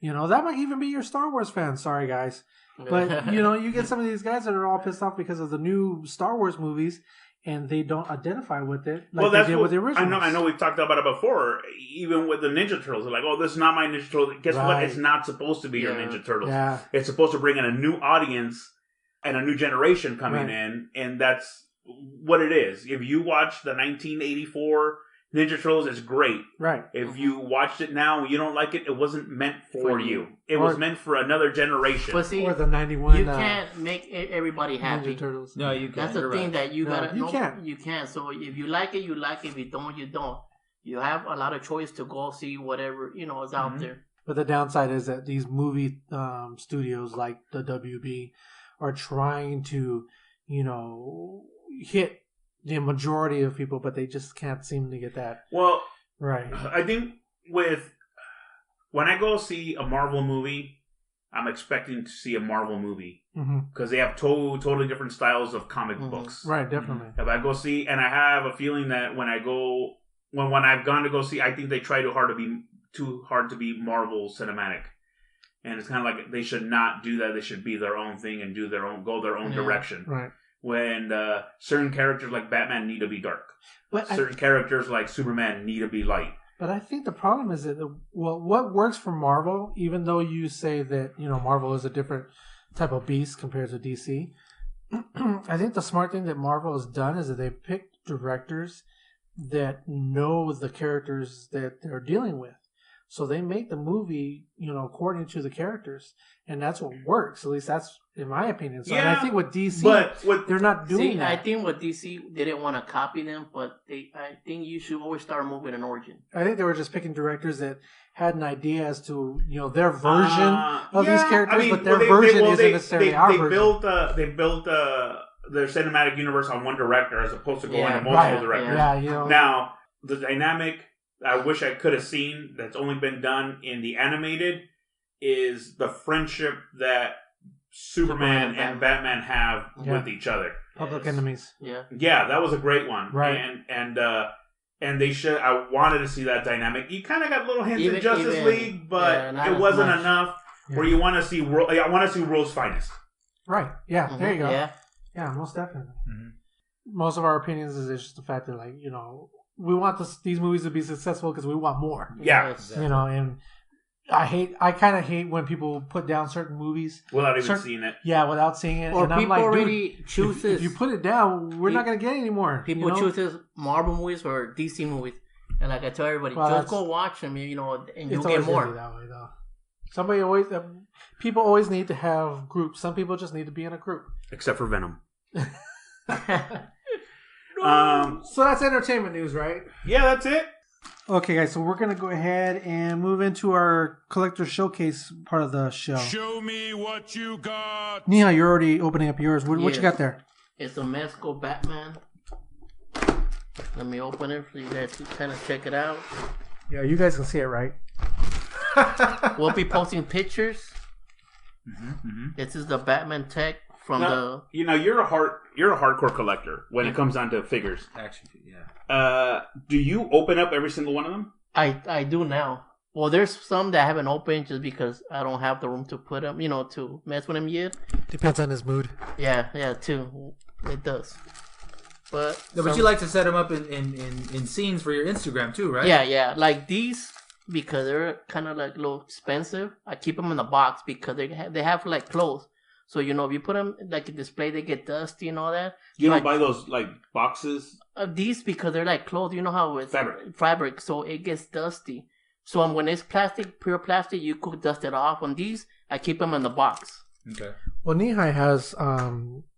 That might even be your Star Wars fans. Sorry, guys. But, you get some of these guys that are all pissed off because of the new Star Wars movies, and they don't identify with it like they did with the original. I know we've talked about it before, even with the Ninja Turtles. They're like, oh, this is not my Ninja Turtle. Guess what? It's not supposed to be your Ninja Turtles. Yeah. It's supposed to bring in a new audience and a new generation coming in, and that's what it is. If you watch the 1984 Ninja Turtles is great. Right. If you watched it now and you don't like it, it wasn't meant for you. It was meant for another generation. But see, or the 91. You can't make everybody happy. Ninja Turtles. No, you can't. That's the thing that you gotta. You can't. You can't. So if you like it, you like it. If you don't, you don't. You have a lot of choice to go see whatever is out there. But the downside is that these movie studios like the WB are trying to, hit the majority of people, but they just can't seem to get that. Well, right. I think when I go see a Marvel movie, I'm expecting to see a Marvel movie because they have totally different styles of comic books. Right, definitely. If I go see, and I have a feeling that when I've gone to go see, I think they try too hard to be Marvel cinematic. And it's kind of like they should not do that. They should be their own thing and go their own direction. Right. When certain characters like Batman need to be dark. But certain characters like Superman need to be light. But I think the problem is that, what works for Marvel, even though you say that, Marvel is a different type of beast compared to DC, I think the smart thing that Marvel has done is that they picked directors that know the characters that they're dealing with. So they make the movie, according to the characters, and that's what works. At least that's in my opinion. So and I think with DC, they're not doing that. I think with DC, they didn't want to copy them, but I think you should always start a movie with an origin. I think they were just picking directors that had an idea as to their version of these characters, but their version isn't necessarily our version. They built their cinematic universe on one director as opposed to going to multiple directors. Yeah, Now the dynamic I wish I could have seen that's only been done in the animated is the friendship that Superman and Batman have with each other. Public enemies. Yeah, that was a great one. Right. And they should. I wanted to see that dynamic. You kind of got little hints in Justice League, but it wasn't enough. Where you want to see, I want to see World's Finest. Right. Yeah. There you go. Yeah. Most definitely. Mm-hmm. Most of our opinions is just the fact that, we want these movies to be successful because we want more. Yeah. Exactly. And I kind of hate when people put down certain movies without even seeing it. Yeah, without seeing it. Or and people I'm like, already choose if you put it down, we're not going to get any more. People choose Marvel movies or DC movies. And like I tell everybody, just go watch them, and you'll get more. That way, though. People always need to have groups. Some people just need to be in a group. Except for Venom. So that's entertainment news, right? Yeah, that's it. Okay, guys, so we're going to go ahead and move into our collector showcase part of the show. Show me what you got. Neha, you're already opening up yours. What you got there? It's a Mexico Batman. Let me open it for you guys to kind of check it out. Yeah, you guys can see it, right? We'll be posting pictures. This is the Batman tech from you're a hardcore collector when it comes down to figures. Action, yeah. Do you open up every single one of them? I do now. Well, there's some that I haven't opened just because I don't have the room to put them, to mess with them yet. Depends on his mood. Yeah, too. It does. But you like to set them up in scenes for your Instagram too, right? Yeah. Like these, because they're kind of like a little expensive. I keep them in the box because they have like clothes. So, if you put them like a display, they get dusty and all that. You don't buy those like boxes? These, because they're like clothes. You know how it's fabric, so it gets dusty. So when it's pure plastic, you could dust it off. On these, I keep them in the box. Okay. Well, NEEHIGH has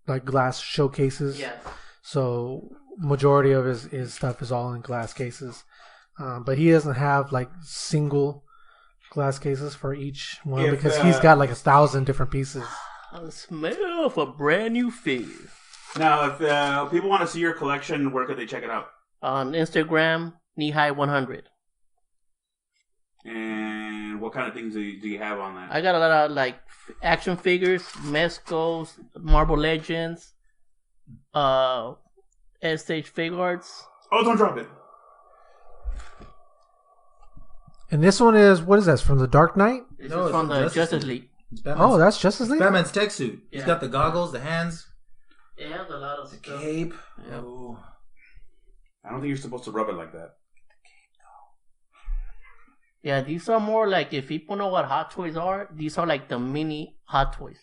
like glass showcases. Yeah. So majority of his stuff is all in glass cases. But he doesn't have like single glass cases for each one because he's got like 1,000 different pieces. The smell of a brand new figure. Now, if people want to see your collection, where could they check it out? On Instagram, NEEHIGH100. And what kind of things do you have on that? I got a lot of like action figures, Mezcos, Marvel Legends, S-Stage figure arts. Oh, don't drop it. And this one is, what is this, from the Dark Knight? This is from the Justice League. That's Justice League? Batman's tech suit. He's got the goggles, the hands. It has a lot of stuff. Cape. Yep. Oh. I don't think you're supposed to rub it like that. Yeah, these are more like, if people know what Hot Toys are, these are like the mini Hot Toys.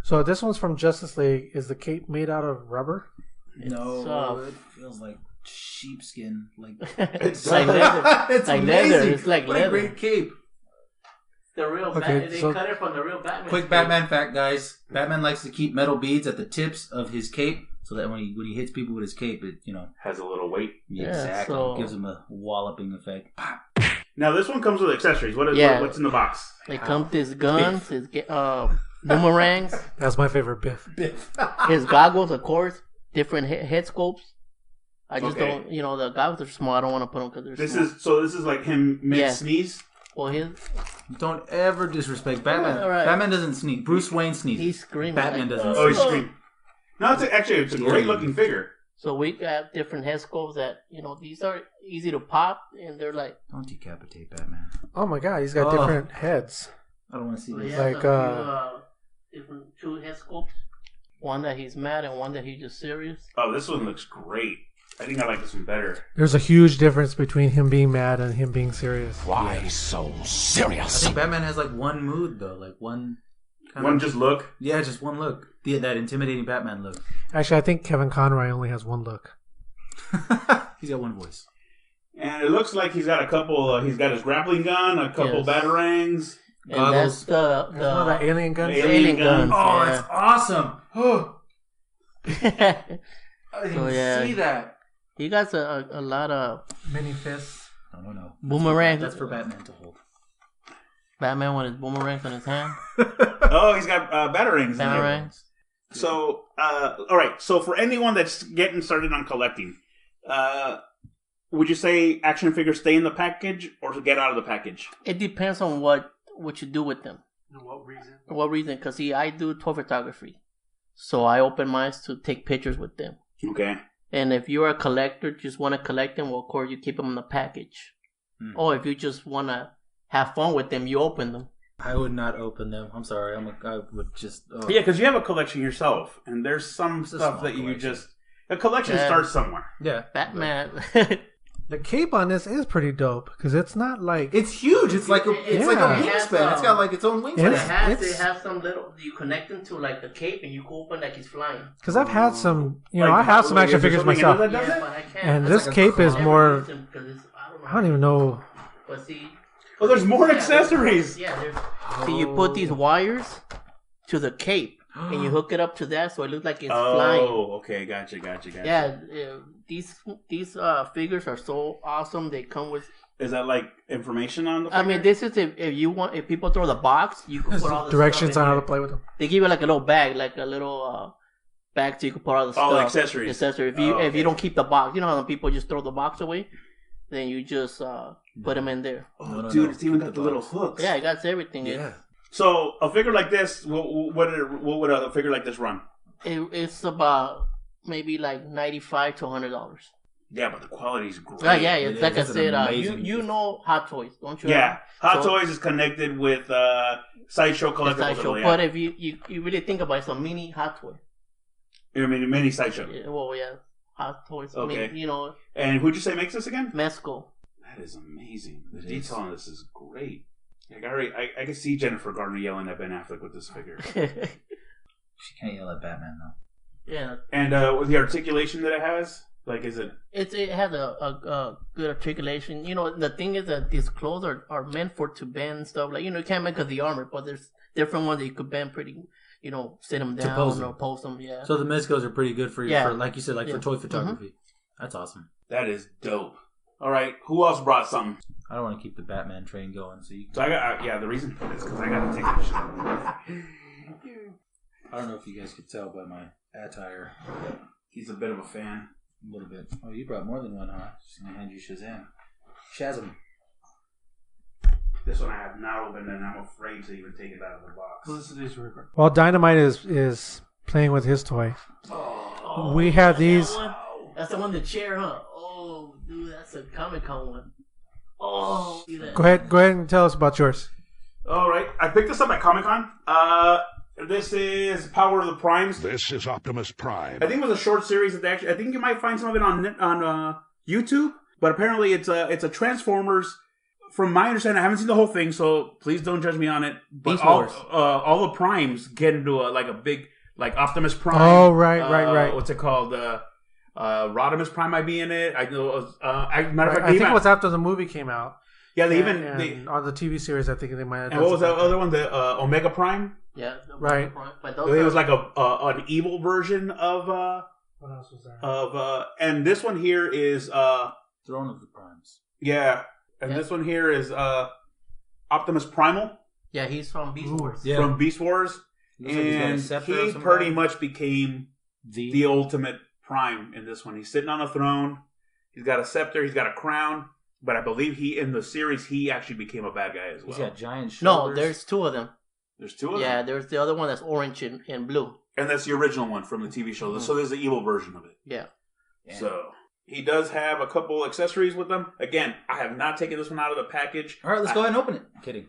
So this one's from Justice League. Is the cape made out of rubber? No, it feels like sheepskin. Like it's like leather. It's like amazing. leather. It's like what leather. a great cape. The real they cut it from the real Batman. Quick Batman fact, guys. Batman likes to keep metal beads at the tips of his cape so that when he hits people with his cape, it has a little weight. Yeah, exactly. So... It gives him a walloping effect. Now this one comes with accessories. What's in the box? They come with his guns, his boomerangs. That's my favorite Biff. His goggles, of course. Different head scopes. I just don't. The goggles are small. I don't want to put them because they're small. This is like him mid-sneeze? Well, don't ever disrespect Batman. Right. Batman doesn't sneeze. Bruce Wayne sneezes. He's screaming. Batman doesn't. Oh, he's screaming. No, it's a great looking figure. So we got different head scopes that these are easy to pop, and they're like. Don't decapitate Batman. Oh my God, he's got different heads. I don't want to see this. Like different two head scopes. One that he's mad and one that he's just serious. Oh, this one looks great. I think I like this one better. There's a huge difference between him being mad and him being serious. Why so serious? I think Batman has like one mood though, like one. Just look. Yeah, just one look. That intimidating Batman look. Actually, I think Kevin Conroy only has one look. He's got one voice. And it looks like he's got a couple. He's got his grappling gun, a couple batarangs, goggles. That's the alien guns. Alien guns. Oh, it's awesome. I didn't see that. He got a lot of mini fists. I don't know. Boomerangs. That's for Batman to hold. Batman with his boomerangs in his hand. Oh, he's got batarangs. Batarangs. So, all right. So, for anyone that's getting started on collecting, would you say action figures stay in the package or get out of the package? It depends on what you do with them. What reason? What reason? Because I do toy photography, so I open mine to take pictures with them. Okay. And if you're a collector, just want to collect them, well, of course, you keep them in the package. Or if you just want to have fun with them, you open them. I would not open them. I'm sorry. I would just... Yeah, because you have a collection yourself, and there's some stuff that you just... A collection starts somewhere. Yeah. Batman. The cape on this is pretty dope, because it's not like... It's huge. It's like a wingspan. It's got like its own wingspan. They have some little... You connect them to like the cape, and you can open like he's flying. Because I've had some... I have some action figures myself. Yeah, but I can't. And this cape is more... I don't even know... But see... Oh, there's more accessories. See, you put these wires to the cape, and you hook it up to that, so it looks like it's flying. Oh, okay, gotcha. Yeah, these figures are so awesome. They come with. Is that like information on the figure? I mean, this is if people throw the box, you can put all the directions stuff on how to play with them. They give you like a little bag, bag, so you can put all the stuff. All the accessories. If you don't keep the box, you know how people just throw the box away. Then you just put them in there. Oh, dude, it's even got the little hooks. Yeah, it got everything. Yeah. So a figure like this, what would a figure like this run? It's about maybe like $95 to $100. Yeah, but the quality's great. Yeah. It's like I said, you know Hot Toys, don't you? Yeah, Hot Toys is connected with Sideshow Collectibles. Yeah. But if you really think about it, it's a mini Hot Toy. You mean mini Sideshow? Yeah, well, yeah. Hot Toys. Okay. I mean, And who'd you say makes this again? Mesco. That is amazing. The detail on this is great. Like I can see Jennifer Garner yelling at Ben Affleck with this figure. She can't yell at Batman though. Yeah. And with the articulation that it has, like, is it? It has a good articulation. The thing is that these clothes are meant to bend and stuff. Like, you can't make the armor, but there's different ones that you could bend pretty. Sit them down or post them. Yeah. So the Mescos are pretty good for like you said, for toy photography. Mm-hmm. That's awesome. That is dope. All right, who else brought something? I don't want to keep the Batman train going, so you. So I got the reason for this because I got to take this shit. I don't know if you guys could tell by my attire. He's a bit of a fan. A little bit. Oh, you brought more than one, huh? Just gonna hand you Shazam. This one I have not opened, and I'm afraid to even take it out of the box. While Dynamite is playing with his toy, we have these. That's the one, the chair, huh? Oh, dude, that's a Comic-Con one. Oh, see that. Go ahead and tell us about yours. All right, I picked this up at Comic-Con. This is Power of the Primes. This is Optimus Prime. I think it was a short series that I think you might find some of it on YouTube, but apparently it's a Transformers. From my understanding, I haven't seen the whole thing, so please don't judge me on it. But all the Primes get into a big Optimus Prime. Oh, right. What's it called? Rodimus Prime might be in it. I know. Matter of fact, I think it was after the movie came out. Yeah, they on the TV series. I think they might have. And what was that other one? The Omega Prime. Yeah, right. Prime. But it was like an evil version of. What else was there? And this one here is Throne of the Primes. Yeah, and this one here is Optimus Primal. Yeah, he's from Beast Wars. Yeah. From Beast Wars, and he pretty much became the ultimate Prime in this one. He's sitting on a throne. He's got a scepter. He's got a crown. But I believe in the series, he actually became a bad guy as well. He's got giant shoulders. No, there's two of them. There's two of them? Yeah, there's the other one that's orange and blue. And that's the original one from the TV show. So there's the evil version of it. Yeah. So he does have a couple accessories with them. Again, I have not taken this one out of the package. All right, let's go ahead and open it. Kidding.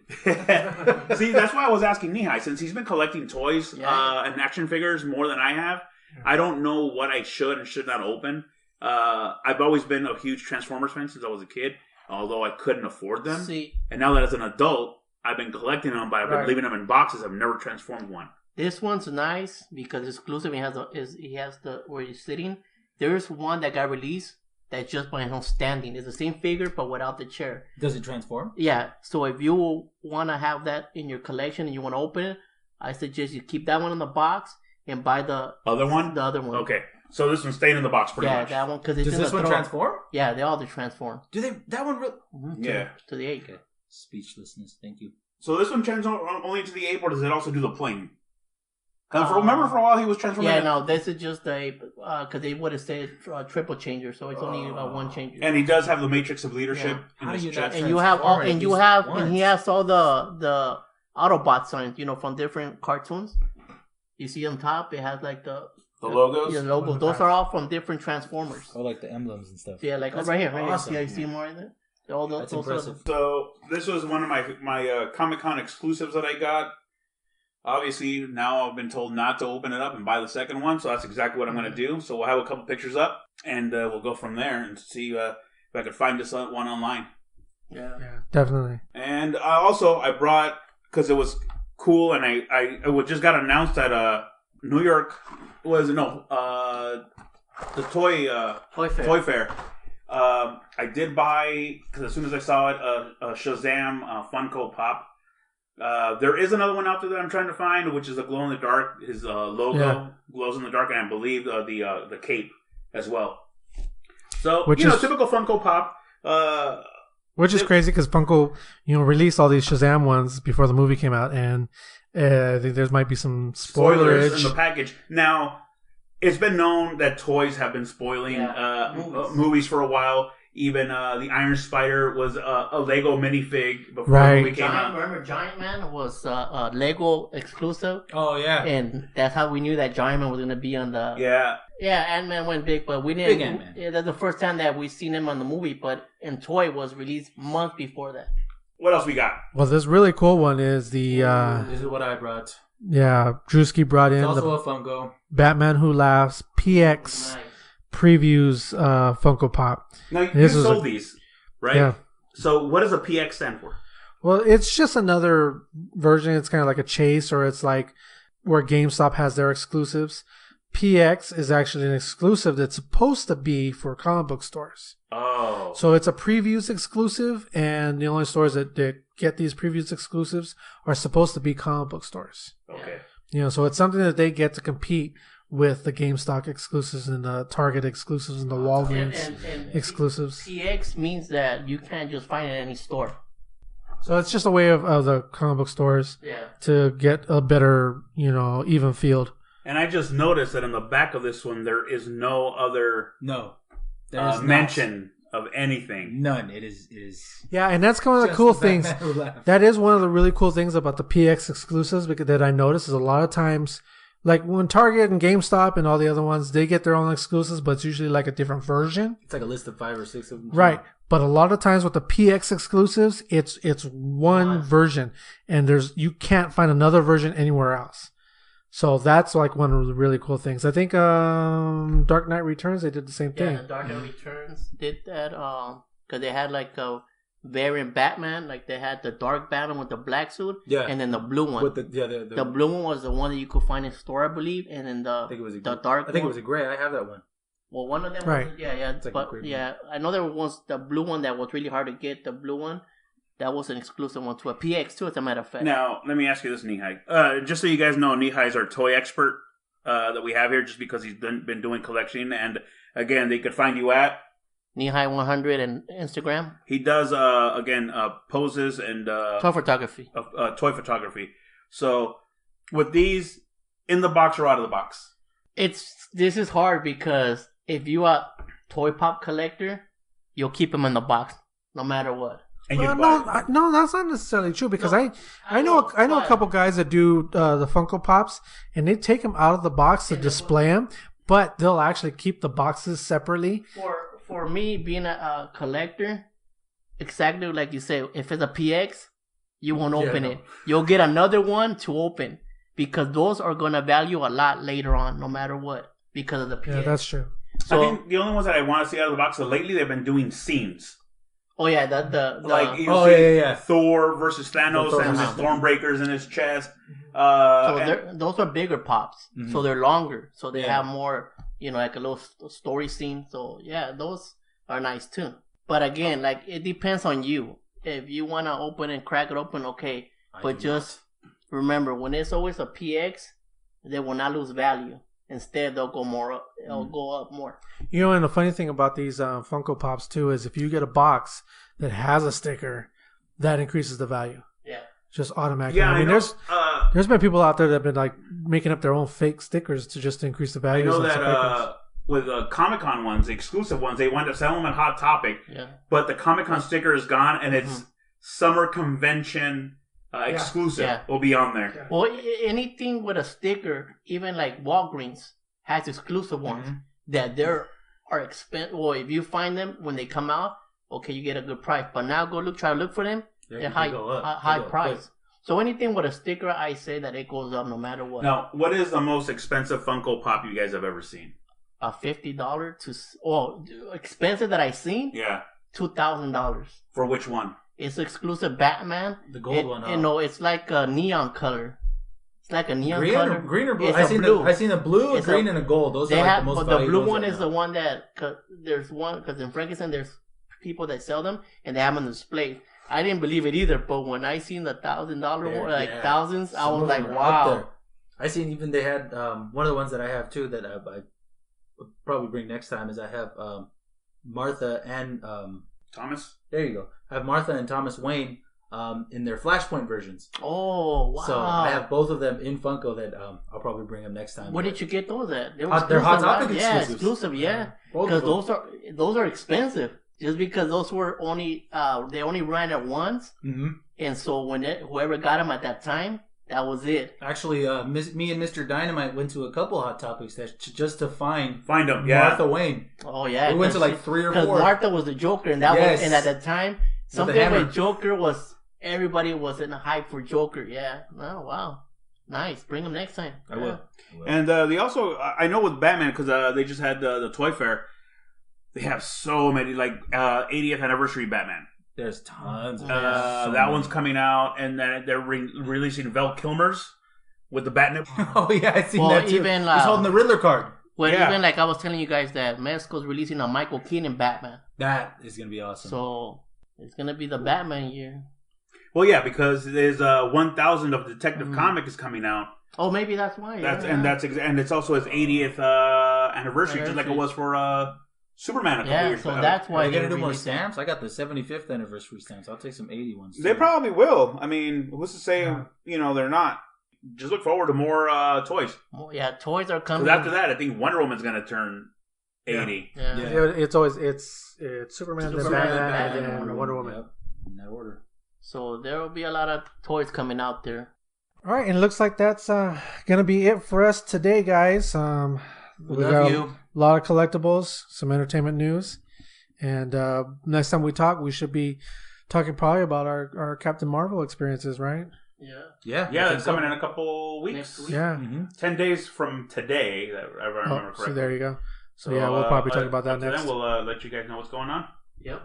See, that's why I was asking NEEHIGH. Since he's been collecting toys and action figures more than I have, I don't know what I should and should not open. I've always been a huge Transformers fan since I was a kid, although I couldn't afford them. And now that as an adult, I've been collecting them, but I've been leaving them in boxes. I've never transformed one. This one's nice because it's exclusive. He has the where he's sitting. There's one that got released that's just by him standing. It's the same figure but without the chair. Does it transform? Yeah. So if you want to have that in your collection and you want to open it, I suggest you keep that one in the box and buy the other one. The other one. Okay. So this one's staying in the box pretty much. Yeah, that one because it's does this one transform? Yeah, they all do transform. Do they? That one really? Yeah. To the 8. Okay. Speechlessness. Thank you. So this one transforms only to the 8, or does it also do the plane? Remember for a while he was transforming. Yeah, no, this is just because they would have said triple changer, so it's only one changer. And he does have the matrix of leadership in his chest. And he has all the Autobot signs, from different cartoons. You see on top, it has like the logos. Yeah, logos. Those are all from different Transformers. Oh, like the emblems and stuff. Yeah, like right here. Awesome. Yeah, you see more of that. That's impressive. So this was one of my Comic-Con exclusives that I got. Obviously, now I've been told not to open it up and buy the second one, so that's exactly what I'm going to do. So we'll have a couple pictures up, and we'll go from there and see if I can find this one online. Yeah, definitely. And I brought, because it was cool, and I just got announced at New York. The Toy Fair. I did buy, because as soon as I saw it, a Shazam Funko Pop. There is another one out there that I'm trying to find, which is a glow in the dark. His logo glows in the dark, and I believe the cape as well. So typical Funko Pop. Which is crazy because Funko, released all these Shazam ones before the movie came out, and I think there might be some spoilers in the package. Now, it's been known that toys have been spoiling movies for a while. Even the Iron Spider was a Lego minifig before the movie came out. Remember, Giant Man was a Lego exclusive. Oh yeah, and that's how we knew that Giant Man was going to be on the. Yeah, Ant-Man went big, but we didn't. Big Ant-Man. Yeah, that's the first time that we've seen him on the movie, but toy was released months before that. What else we got? Well, this really cool one is the. This is what I brought. Yeah, Drewski brought in also a Funko. Batman Who Laughs PX previews Funko Pop. Now you sold these, right? Yeah. So what does a PX stand for? Well, it's just another version. It's kind of like a chase, or it's like where GameStop has their exclusives. PX is actually an exclusive that's supposed to be for comic book stores. Oh. So it's a previews exclusive, and the only stores that get these previews exclusives are supposed to be comic book stores. Okay. So it's something that they get to compete with the GameStop exclusives and the Target exclusives and the Walgreens exclusives. PX means that you can't just find it in any store. So it's just a way of the comic book stores to get a better, even field. And I just noticed that on the back of this one, there is no other mention of anything. None. It is. Yeah, and that's kind of the cool things. That is one of the really cool things about the PX exclusives that I noticed is a lot of times, like when Target and GameStop and all the other ones, they get their own exclusives, but it's usually like a different version. It's like a list of 5 or 6 of them. Right. But a lot of times with the PX exclusives, it's one version, and you can't find another version anywhere else. So that's like one of the really cool things. I think Dark Knight Returns, they did the same thing. Yeah, Dark Knight Returns did that because they had like a variant Batman. Like they had the dark Batman with the black suit, and then the blue one. With the blue one was the one that you could find in store, I believe, and then the I think it was the dark. I think it was a gray. I have that one. Well, one of them, Right. was, yeah. I know there was the blue one that was really hard to get. The blue one, that was an exclusive one to a PX too, as a matter of fact. Now, let me ask you this, NEEHIGH. Just so you guys know, NEEHIGH is our toy expert that we have here, just because he's been doing collecting. And again, they could find you at NEEHIGH 100 and Instagram. He does poses and toy photography. Toy photography. So with these, in the box or out of the box? This is hard because if you are a toy pop collector, you'll keep them in the box no matter what. No, that's not necessarily true because I know a couple guys that do the Funko Pops and they take them out of the box to display them, but they'll actually keep the boxes separately. For me, being a collector, exactly like you say, if it's a PX, you won't open it. You'll get another one to open because those are gonna value a lot later on, no matter what, because of the PX. Yeah, that's true. So, I think the only ones that I want to see out of the box, so lately they've been doing scenes. Oh yeah, Thor versus Thanos and his Stormbreakers in his chest. Those are bigger pops, so they're longer, so they have more, like a little story scene. So yeah, those are nice too. But again, like it depends on you. If you want to open and crack it open, okay. But just remember, when it's always a PX, they will not lose value. Instead, they'll go more up. They'll go up more. And the funny thing about these Funko Pops too is if you get a box that has a sticker, that increases the value. Yeah. Just automatically. Yeah, I mean, there's been people out there that have been like making up their own fake stickers to just increase the value. I know that with Comic-Con ones, the exclusive ones, they wind up selling them at Hot Topic. Yeah. But the Comic-Con sticker is gone, and it's summer convention exclusive will be on there. Yeah. Well, anything with a sticker, even like Walgreens has exclusive ones that there are expensive. Well, if you find them when they come out, okay, you get a good price. But now try to look for them. They're high price. So anything with a sticker, I say that it goes up no matter what. Now, what is the most expensive Funko Pop you guys have ever seen? A $50 expensive that I seen? Yeah. $2,000. For which one? It's exclusive Batman. The gold one. It's like a neon color. It's like a neon color. Green or blue? I seen the blue, a green, and a gold. Those are like the most valuable. But the blue one is the one that there's one because in Frankenstein there's people that sell them and they have them on display. I didn't believe it either, but when I seen the $1,000 thousands, I was like, wow. I seen even they had one of the ones that I have too that I would probably bring next time is I have Martha and Thomas. There you go. I have Martha and Thomas Wayne in their Flashpoint versions. Oh, wow. So I have both of them in Funko that I'll probably bring them next time. Where did you get those at? They're Hot Topic exclusives. Yeah, exclusive, yeah. Because those are expensive. Just because those were they only ran at once. Mm-hmm. And so whoever got them at that time, that was it. Actually, me and Mr. Dynamite went to a couple Hot Topics just to find them. Martha Wayne. Oh yeah, we went to like 3 or 4. Because Martha was the Joker, and and at that time, something with Joker was everybody was in a hype for Joker. Yeah. Oh wow, nice. Bring him next time. I will. And they also, I know with Batman because they just had the Toy Fair. They have so many 80th anniversary Batman. There's tons. That one's coming out, and then they're releasing Val Kilmer's with the Batman. Oh yeah, I seen that too. Even, he's holding the Riddler card. Well, even I was telling you guys that Mezco's releasing a Michael Keaton Batman. That is gonna be awesome. So it's gonna be the Batman year. Well, yeah, because there's 1,000 of Detective Comic is coming out. Oh, maybe that's why. And it's also his 80th anniversary, just like it was for Superman a couple years ago. So that's why they're going to do more stamps. I got the 75th anniversary stamps. I'll take some 80 ones. They probably will. I mean, who's to say, they're not. Just look forward to more toys. Oh, yeah, toys are coming. Because after that, I think Wonder Woman's going to turn 80. Yeah. It's always, it's Superman, then Batman, and Wonder Woman. Yep. In that order. So there will be a lot of toys coming out there. All right, and it looks like that's going to be it for us today, guys. We love you. A lot of collectibles, some entertainment news, and next time we talk, we should be talking probably about our Captain Marvel experiences, right? Yeah. That's coming in a couple weeks. Next week. Yeah, 10 days from today, if I remember correctly. So there you go. So we'll probably talk about that next. Then we'll let you guys know what's going on. Yep.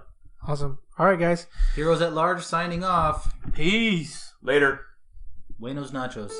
Awesome. All right, guys. Heroes at Large signing off. Peace. Later. Buenos nachos.